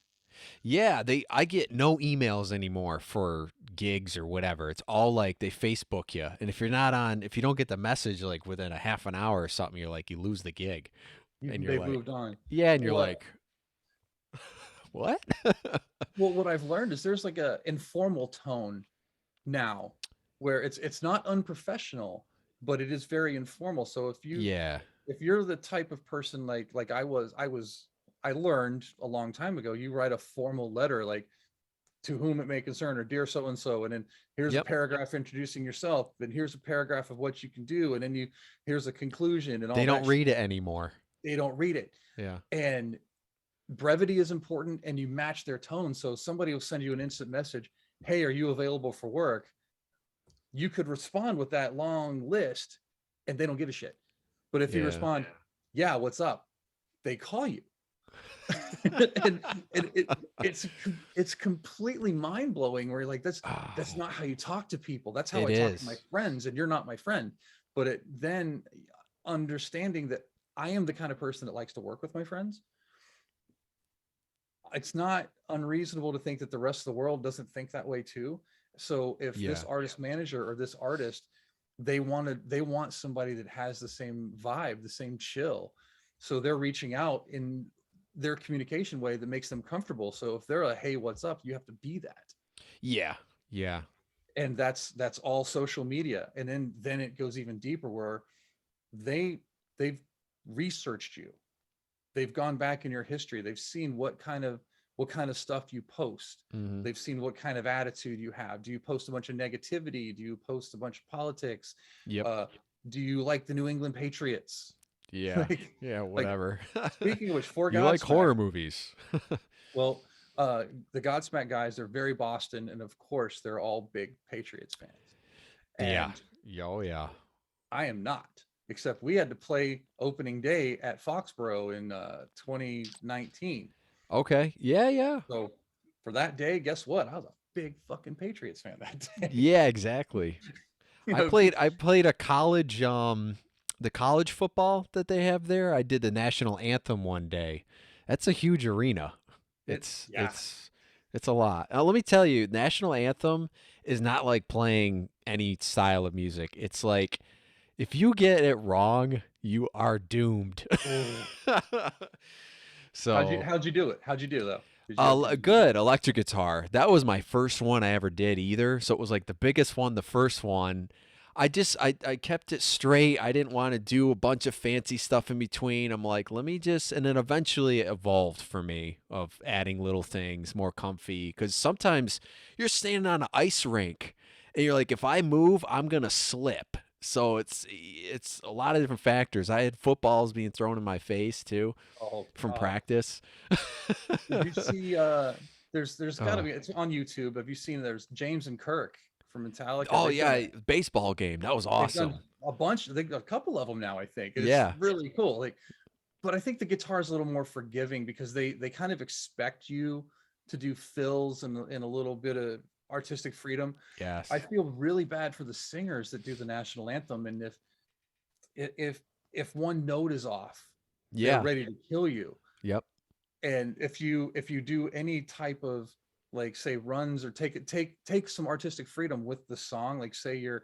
Yeah, I get no emails anymore for gigs or whatever. It's all like they Facebook you. And if you don't get the message like within a half an hour or something, you're like you lose the gig. And you're They've like, moved on. yeah, and you're What like, what? well, what I've learned is there's like a informal tone now where it's not unprofessional, but it is very informal. So Yeah. if you're the type of person like I learned a long time ago, you write a formal letter like to whom it may concern or dear so and so, and then here's a Yep. paragraph introducing yourself, then here's a paragraph of what you can do, and then here's a conclusion and They all don't that read shit. it anymore. They don't read it. Yeah. And brevity is important and you match their tone. So somebody will send you an instant message, hey, are you available for work? You could respond with that long list and they don't give a shit. But if you Yeah. respond, yeah, what's up? They call you. and, it's it's completely mind blowing. Where you're like, that's Oh, not how you talk to people. That's how it I talk to my is. friends, and you're not my friend. But then understanding that I am the kind of person that likes to work with my friends, it's not unreasonable to think that the rest of the world doesn't think that way too. So if this Yeah. artist manager or this artist, they want somebody that has the same vibe, the same chill. So they're reaching out in their communication way that makes them comfortable. So if they're a hey, what's up, you have to be that. Yeah. Yeah. And that's all social media. And then it goes even deeper where they they've researched you, they've gone back in your history, they've seen what kind of stuff you post, Mhm. they've seen what kind of attitude you have. Do you post a bunch of negativity? Do you post a bunch of politics? Yep. uh do you like the New England Patriots? Yeah. like Yeah, like whatever. speaking of which, for You like Godsmack, horror movies. well, the Godsmack guys are very Boston, and of course they're all big Patriots fans. Yeah. And Oh yeah. I am not, except we had to play opening day at Foxborough in 2019. Okay. Yeah, yeah. So for that day, guess what? I was a big fucking Patriots fan that day. Yeah, exactly. you I know, played I played a college the college football that they have there. I did the national anthem one day. That's a huge arena. It's yeah, it's it's a lot. Let me tell you, national anthem is not like playing any style of music. It's like if you get it wrong, you are doomed. oh, So, how'd you do it? How'd you do though? Did you good electric guitar. That was my first one I ever did either. So it was like the biggest one, the first one. I kept it straight. I didn't want to do a bunch of fancy stuff in between. I'm like, let me just and then eventually it evolved for me of adding little things, more comfy. Cause sometimes you're standing on an ice rink and you're like, if I move, I'm gonna slip. So it's a lot of different factors. I had footballs being thrown in my face too oh from god, practice. did you see? There's got to Oh, be. It's on YouTube. Have you seen? There's James and Kirk from Metallica. oh They've done yeah, baseball game. That was they've done awesome. a bunch. They've a couple of them now, I think, and it's Yeah, really cool. Like, but I think the guitar is a little more forgiving because they kind of expect you to do fills and a little bit of artistic freedom. I yes, feel really bad for the singers that do the national anthem, and if if one note is off, they're yeah, ready to kill you. yep, And if you do any type of, like, say, runs, or take some artistic freedom with the song, like say you're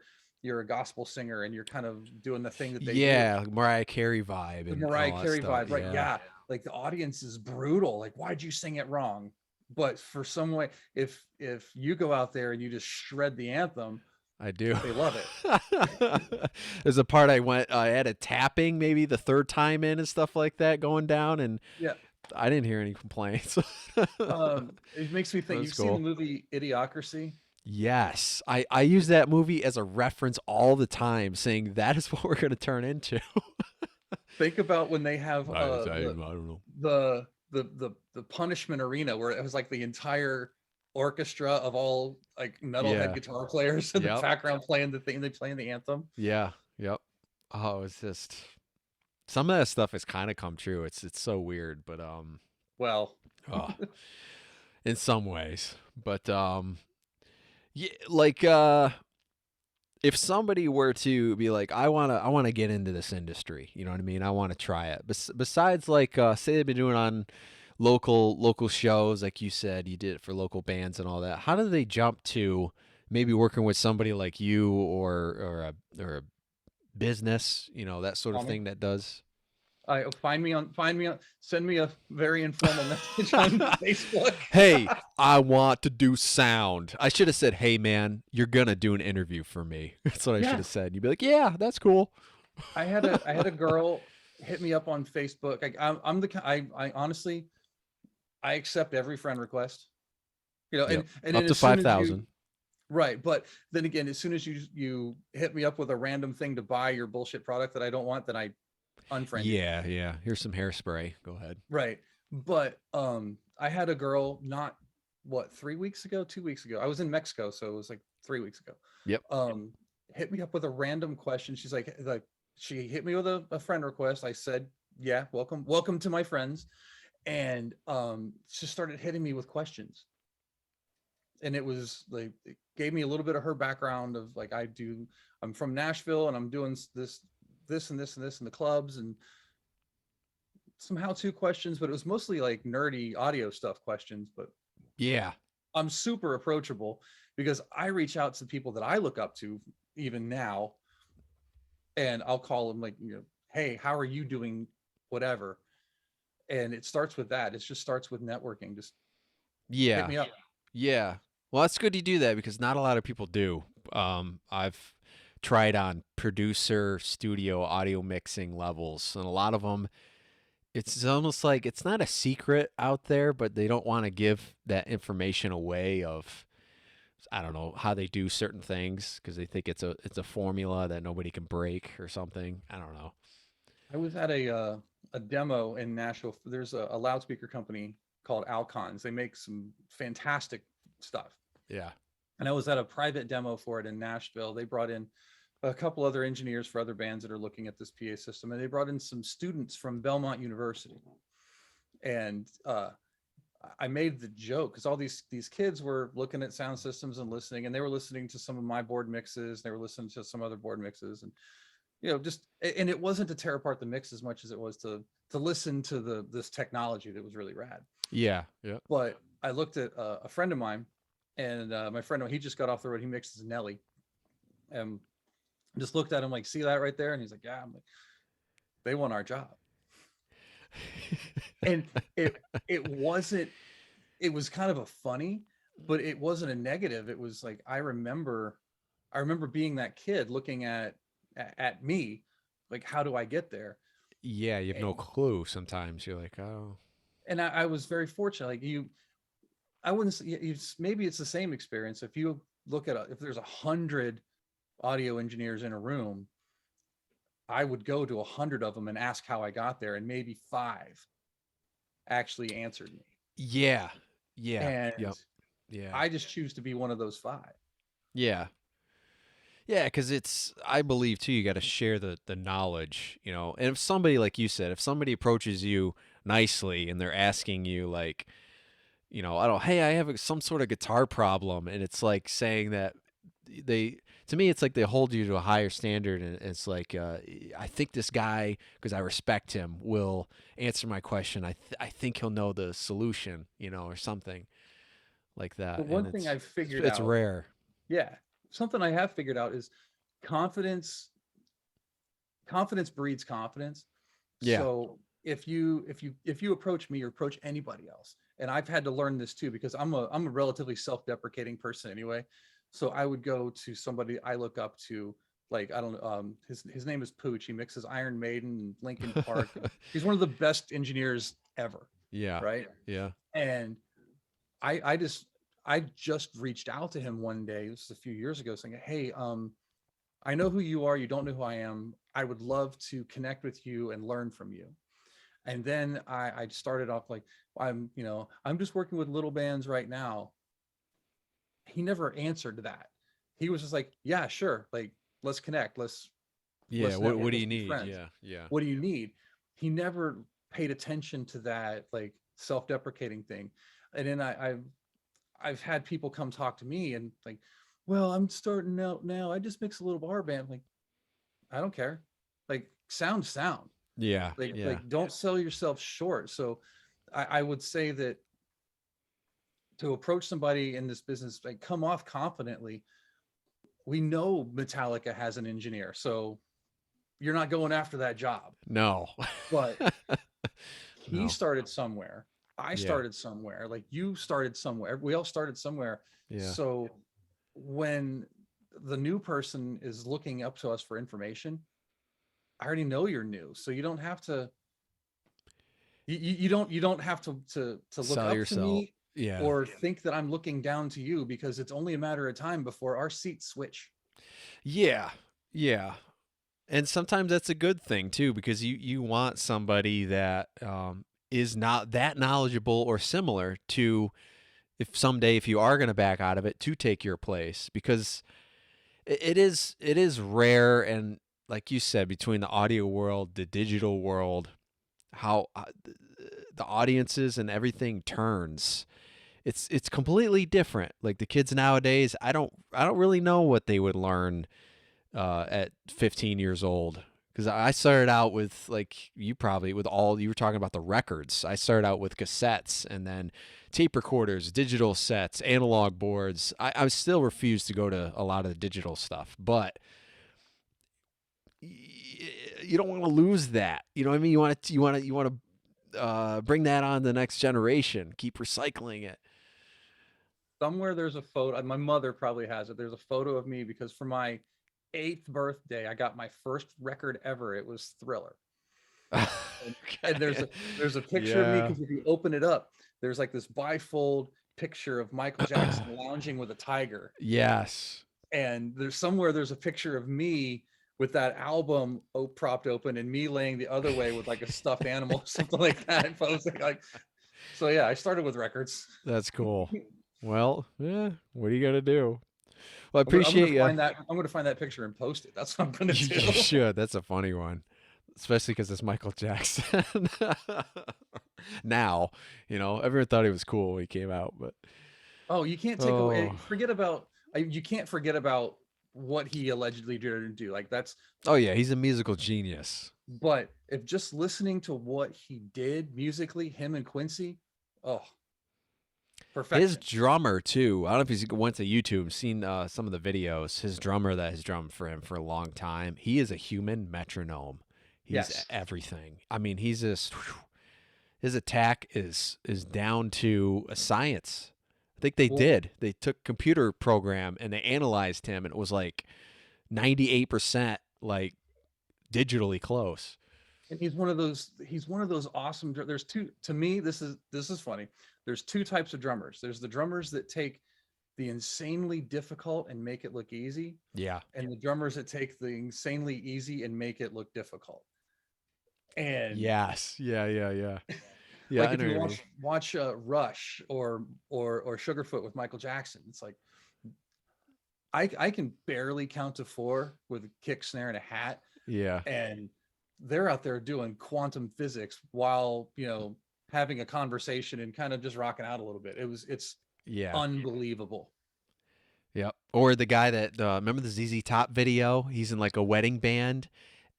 a gospel singer and you're kind of doing the thing that they do, yeah. Mariah Carey vibe the and Mariah all that Carey stuff. vibe, right? Yeah, Yeah, like the audience is brutal, like, why'd you sing it wrong? But for some way, if you go out there and you just shred the anthem, I do. they love it. There's a part I had a tapping maybe the third time in and stuff like that going down, and Yeah. I didn't hear any complaints. It makes me think, That's you've seen the cool. movie Idiocracy. Yes, I use that movie as a reference all the time, saying that is what we're going to turn into. Think about when they have I don't know. the punishment arena, where it was like the entire orchestra of all, like, metalhead Yeah. guitar players in the Yep. background playing the thing, they playing the anthem. Yeah. Yep. Oh, it's just some of that stuff has kind of come true. It's so weird, but Well, oh, in some ways. But yeah, like if somebody were to be like, I want to get into this industry, you know what I mean? I want to try it. Besides, like, say they've been doing on local shows, like you said, you did it for local bands and all that. How do they jump to maybe working with somebody like you or a business, that sort of call me. thing that does? Find me on, send me a very informal message on Facebook. Hey, I want to do sound. I should have said, hey man, you're gonna do an interview for me. That's what I should Yeah, have said. You'd be like, yeah, that's cool. I had a girl hit me up on Facebook. I'm the I honestly, I accept every friend request. Yep. And Up then to as soon as you, 5,000. right, but then again, as soon as you hit me up with a random thing to buy your bullshit product that I don't want, then I unfriend you. Yeah, yeah. Here's some hairspray. Go ahead. Right. But I had a girl, not, what, 3 weeks ago, 2 weeks ago. I was in Mexico, so it was like 3 weeks ago. Yep. Um, hit me up with a random question. She's like she hit me with a friend request. I said, yeah, welcome to my friends. And she started hitting me with questions. And it was like, it gave me a little bit of her background of, like, I'm from Nashville and I'm doing this and this and this in the clubs, and some how-to questions, but it was mostly like nerdy audio stuff questions. But Yeah. I'm super approachable because I reach out to people that I look up to even now, and I'll call them, like, hey, how are you doing, whatever. And it starts with that. It just starts with networking. Just hit Yeah. me up. Yeah. Well, that's good you do that because not a lot of people do. I've tried on producer, studio, audio mixing levels, and a lot of them, it's almost like it's not a secret out there, but they don't want to give that information away of, I don't know, how they do certain things because they think it's a formula that nobody can break or something. I don't know. I was at a demo in Nashville. There's a loudspeaker company called Alcons. They make some fantastic stuff. Yeah. And I was at a private demo for it in Nashville. They brought in a couple other engineers for other bands that are looking at this PA system, and they brought in some students from Belmont University. And I made the joke because all these kids were looking at sound systems and listening, and they were listening to some of my board mixes. They were listening to some other board mixes, and just, and it wasn't to tear apart the mix as much as it was to listen to this technology that was really rad. Yeah. Yeah. But I looked at a friend of mine, and my friend, he just got off the road. He mixes Nelly, and just looked at him like, see that right there? And he's like, yeah. I'm like, they want our job. And it wasn't, it was kind of a funny, but it wasn't a negative. It was like, I remember being that kid looking at me, like, how do I get there? Yeah. You have no clue. Sometimes you're like, oh. And I was very fortunate. Like, I wouldn't say, maybe it's the same experience. If you look at if there's 100 audio engineers in a room, I would go to 100 of them and ask how I got there, and maybe 5 actually answered me. Yeah. Yeah. And Yep. Yeah. I just choose to be one of those five. Yeah. Yeah, because it's I believe too. You got to share the knowledge, you know. And if somebody, like you said, if somebody approaches you nicely and they're asking you like, you know, I don't, hey, I have some sort of guitar problem, and it's like saying that they, to me, it's like they hold you to a higher standard, and it's like, I think this guy, because I respect him, will answer my question. I think he'll know the solution, you know, or something like that, But and one thing I've figured it's out, rare. yeah, something I have figured out is confidence. Confidence breeds confidence. Yeah. So if you approach me or approach anybody else, and I've had to learn this too because I'm a relatively self-deprecating person anyway. So I would go to somebody I look up to, like I don't know, his name is Pooch. He mixes Iron Maiden and Linkin Park, and he's one of the best engineers ever, Yeah. right? Yeah. And I just reached out to him one day, this was a few years ago, saying, "Hey, I know who you are. You don't know who I am. I would love to connect with you and learn from you." And then I started off like, I'm just working with little bands right now. He never answered that. He was just like, yeah, sure. Like, let's connect. Yeah. Let's What network. do Let's you be need? friends. Yeah. Yeah. What do you need? He never paid attention to that like self-deprecating thing. And then I've had people come talk to me and like, well, I'm starting out now. I just mix a little bar band. Like, I don't care. Like, sound. Yeah. Yeah. Like don't sell yourself short. So I would say that to approach somebody in this business, like come off confidently. We know Metallica has an engineer, so you're not going after that job. No. But he No. started somewhere. I Yeah. started somewhere. Like you started somewhere. We all started somewhere. Yeah. So when the new person is looking up to us for information, I already know you're new, so you don't have to you don't have to look Sell up to yourself. me Yeah. or think that I'm looking down to you because it's only a matter of time before our seats switch. Yeah. Yeah. And sometimes that's a good thing too, because you want somebody that is not that knowledgeable or similar to, if someday if you are going to back out of it, to take your place, because it is rare. And like you said, between the audio world, the digital world, how the audiences and everything turns, it's completely different. Like the kids nowadays, I don't really know what they would learn at 15 years old, because I started out with, like you probably, with all you were talking about, the records. I started out with cassettes, and then tape recorders, digital sets, analog boards. I still refuse to go to a lot of the digital stuff, but you don't want to lose that. You know what I mean? You want to bring that on the next generation. Keep recycling it. Somewhere there's a photo. My mother probably has it. There's a photo of me because for my 8th birthday, I got my first record ever. It was Thriller. And Okay. there's a picture of me Yeah. because if you open it up, there's like this bifold picture of Michael Jackson lounging with a tiger. Yes. And there's a picture of me with that album propped open and me laying the other way with like a stuffed animal or something like that. Posing like, so yeah, I started with records. That's cool. Well, yeah, what are you gonna do? Well, I I'm gonna appreciate you. find that. I'm gonna find that picture and post it. That's what I'm gonna You do. should. That's a funny one, especially because it's Michael Jackson. Now, everyone thought he was cool when he came out, but Oh, you can't take away. oh, Forget about. You can't forget about what he allegedly did and do. Like that's. oh yeah, he's a musical genius. But if just listening to what he did musically, him and Quincy, oh, His perfection. drummer too. I don't know if you went to YouTube, seen some of the videos. His drummer that has drummed for him for a long time. He is a human metronome. He's Yes. everything. I mean, he's just his attack is down to a science. I think they Well, did. They took computer program and they analyzed him, and it was like 98% like digitally close. and he's one of those awesome there's two to me this is funny. There's two types of drummers. There's the drummers that take the insanely difficult and make it look easy, Yeah. and the drummers that take the insanely easy and make it look difficult. And Yes. Yeah. Yeah. Yeah. Yeah, Like I if know what you you mean. watch Rush or Sugarfoot with Michael Jackson, it's like I can barely count to four with a kick snare and a hat, Yeah. and they're out there doing quantum physics while having a conversation and kind of just rocking out a little bit. It's Yeah. unbelievable. Yep. Or the guy that remember the ZZ Top video? He's in like a wedding band,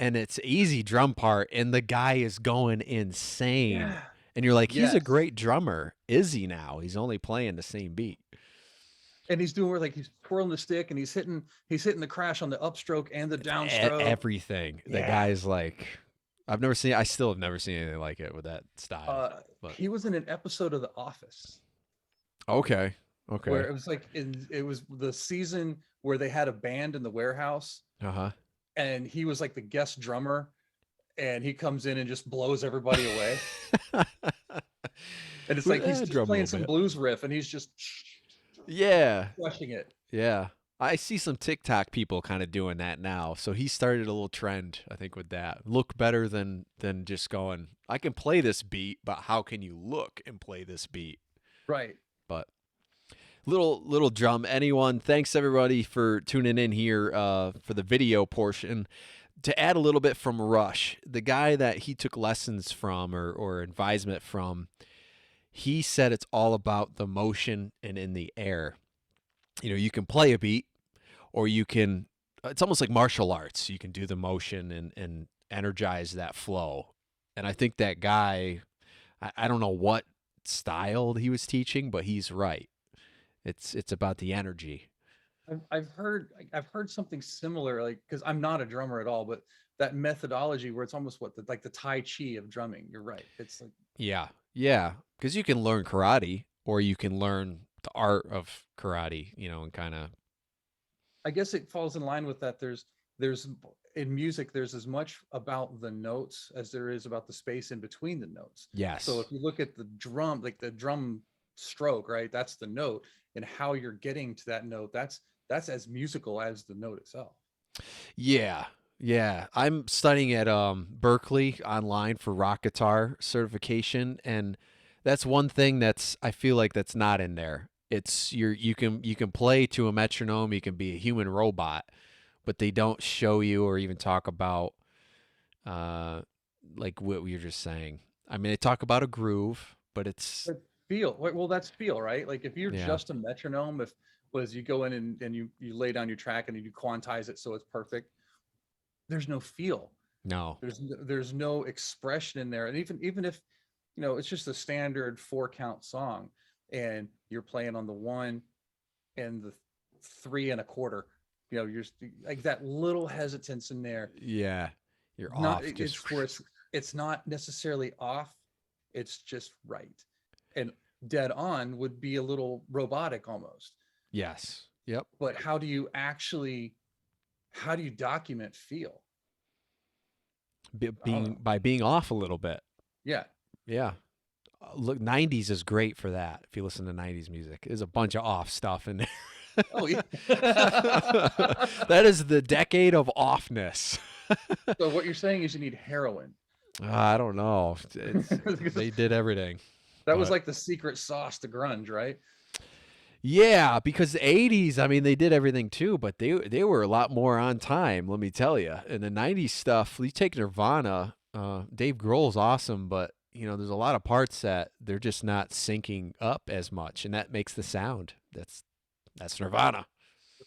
and it's easy drum part, and the guy is going insane. Yeah. And you're like, he's a Yes. great drummer. Is he now? He's only playing the same beat. And he's doing where like he's twirling the stick and he's hitting the crash on the upstroke and the downstroke. Everything. The Yeah. guy's like, I still have never seen anything like it with that style. But He was in an episode of The Office okay. Okay. where it was like it was the season where they had a band in the warehouse Uh and he was like the guest drummer and he comes in and just blows everybody away. huh. And it's like he's just Drum a playing little some bit. blues riff and he's just Yeah. crushing it. Yeah. I see some TikTok people kind of doing that now. So he started a little trend, I think, with that. Look better than just going, I can play this beat, but how can you look and play this beat? Right. But little drum. Anyone, thanks everybody for tuning in here for the video portion. To add a little bit from Rush, the guy that he took lessons from or advisement from, he said it's all about the motion and in the air. You can play a beat or you can, it's almost like martial arts. You can do the motion and energize that flow. And I think that guy, I don't know what style he was teaching, but he's right. It's about the energy. I've heard something similar, like because I'm not a drummer at all, but that methodology where it's almost like the Tai Chi of drumming. You're right. It's like Yeah. Yeah. Because you can learn karate or you can learn the art of karate, and kind of, I guess it falls in line with that. There's in music, there's as much about the notes as there is about the space in between the notes. So yes. if you look at the drum, like the drum stroke, right? That's the note, and how you're getting to that note, that's as musical as the note itself. Yeah. Yeah. I'm studying at Berkeley online for rock guitar certification, and that's one thing that's I feel like that's not in there. It's you can play to a metronome, you can be a human robot, but they don't show you or even talk about uh like what you're just saying. I mean, they talk about a groove, but it's But feel, well, that's feel, right? Like if you're yeah. just a metronome, if was you go in and you lay down your track and you quantize it so it's perfect, there's no feel. No. There's no expression in there. And even if it's just a standard 4 count song and you're playing on the 1 and the 3 1/4, you're like that little hesitance in there. Yeah. You're Not off just it's where it's not necessarily off, it's just right. And dead on would be a little robotic almost. yes. Yep. But how do you document feel? I don't Being know. by being off a little bit. Yeah. Yeah. Look, 90s is great for that. If you listen to 90s music, there's a bunch of off stuff in there. Oh yeah. That is the decade of offness. So what you're saying is you need heroin. I don't know. Because They did everything. that was But like the secret sauce to grunge, right? yeah, because the 80s, I mean, they did everything too, but they were a lot more on time, let me tell you. And the 90s stuff, you take Nirvana, Dave Grohl's awesome, but there's a lot of parts that they're just not syncing up as much, and that makes the sound. That's Nirvana.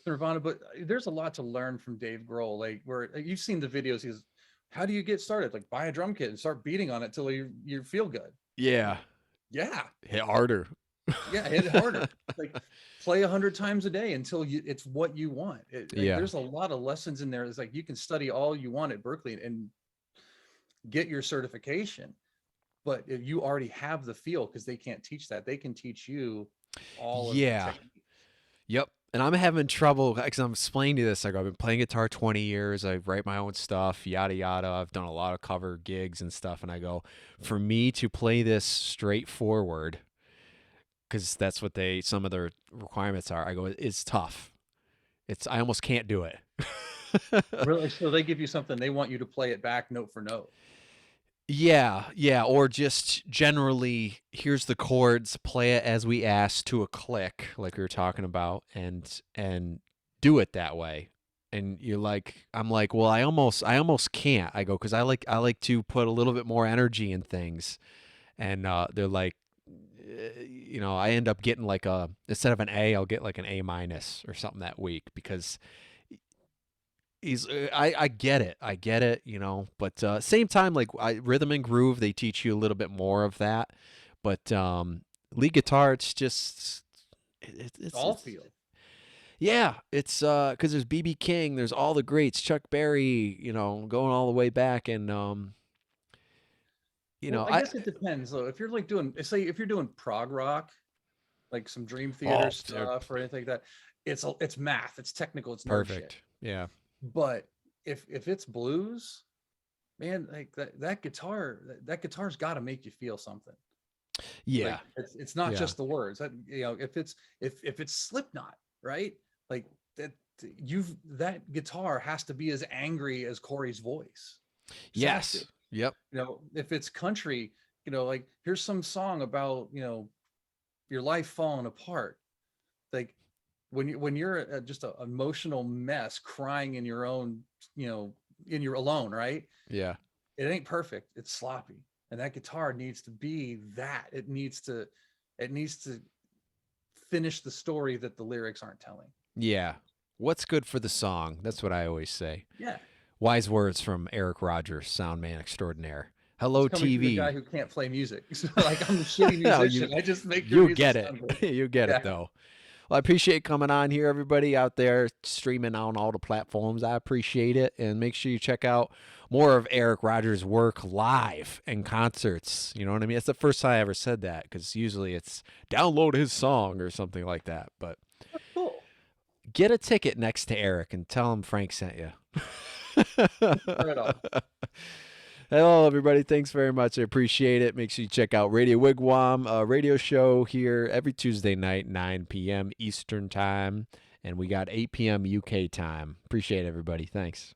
Nirvana, but there's a lot to learn from Dave Grohl. Like where you've seen the videos, he's how do you get started? Like buy a drum kit and start beating on it till you feel good. Yeah, Yeah. hit harder. Yeah, hit it harder. Like play 100 times a day until it's what you want. Like, Yeah. there's a lot of lessons in there. It's like you can study all you want at Berkeley and get your certification, but if you already have the feel, because they can't teach that. They can teach you all of the Yeah. technique. Yep. And I'm having trouble because I'm explaining to this. Like I've been playing guitar 20 years. I write my own stuff, yada yada. I've done a lot of cover gigs and stuff. And I go, for me to play this straightforward, because that's what some of their requirements are. I go, it's tough. I almost can't do it. Really? So they give you something, they want you to play it back note for note. Yeah, yeah, or just generally, here's the chords, play it as we asked to a click, like we were talking about, and do it that way. And you're like, I'm like, well, I almost can't. I go because I like to put a little bit more energy in things, and they're like, I end up getting like a instead of an A, I'll get like an A minus or something that week because I get it. I get it, but same time like rhythm and groove they teach you a little bit more of that. But lead guitar it's just All it's feel. yeah, it's cuz there's BB King, there's all the greats, Chuck Berry, going all the way back and Well, I I guess it depends though. If you're like doing, say, if you're doing prog rock, like some Dream Theater oh, they're stuff or anything like that, it's math, it's technical, it's nerd shit. perfect. Yeah. But if it's blues, man, like that guitar's got to make you feel something. Yeah. Like it's not Yeah. just the words. That, if it's Slipknot, right? Like that that guitar has to be as angry as Corey's voice. Just has to. Yes. Yep. If it's country, like here's some song about, your life falling apart. Like when you're just an emotional mess crying in your own, in your alone, right? Yeah. It ain't perfect. It's sloppy. And that guitar needs to be that. It needs to finish the story that the lyrics aren't telling. Yeah. What's good for the song? That's what I always say. Yeah. Wise words from Eric Rogers, sound man extraordinaire. It's Hello, coming from the guy TV. who can't play music. So, like, I'm a shitty No, you musician. I just make your you music get it. sound good. You get it Yeah. though. Well, I appreciate coming on here, everybody out there streaming on all the platforms. I appreciate it, and make sure you check out more of Eric Rogers' work live and concerts. You know what I mean? It's the first time I ever said that because usually it's download his song or something like that. But Cool. get a ticket next to Eric and tell him Frank sent you. Right on. Hello, everybody. Thanks very much. I appreciate it. Make sure you check out Radio Wigwam, a radio show here every Tuesday night, 9 p.m. Eastern Time. And we got 8 p.m. UK time. Appreciate it, everybody. Thanks.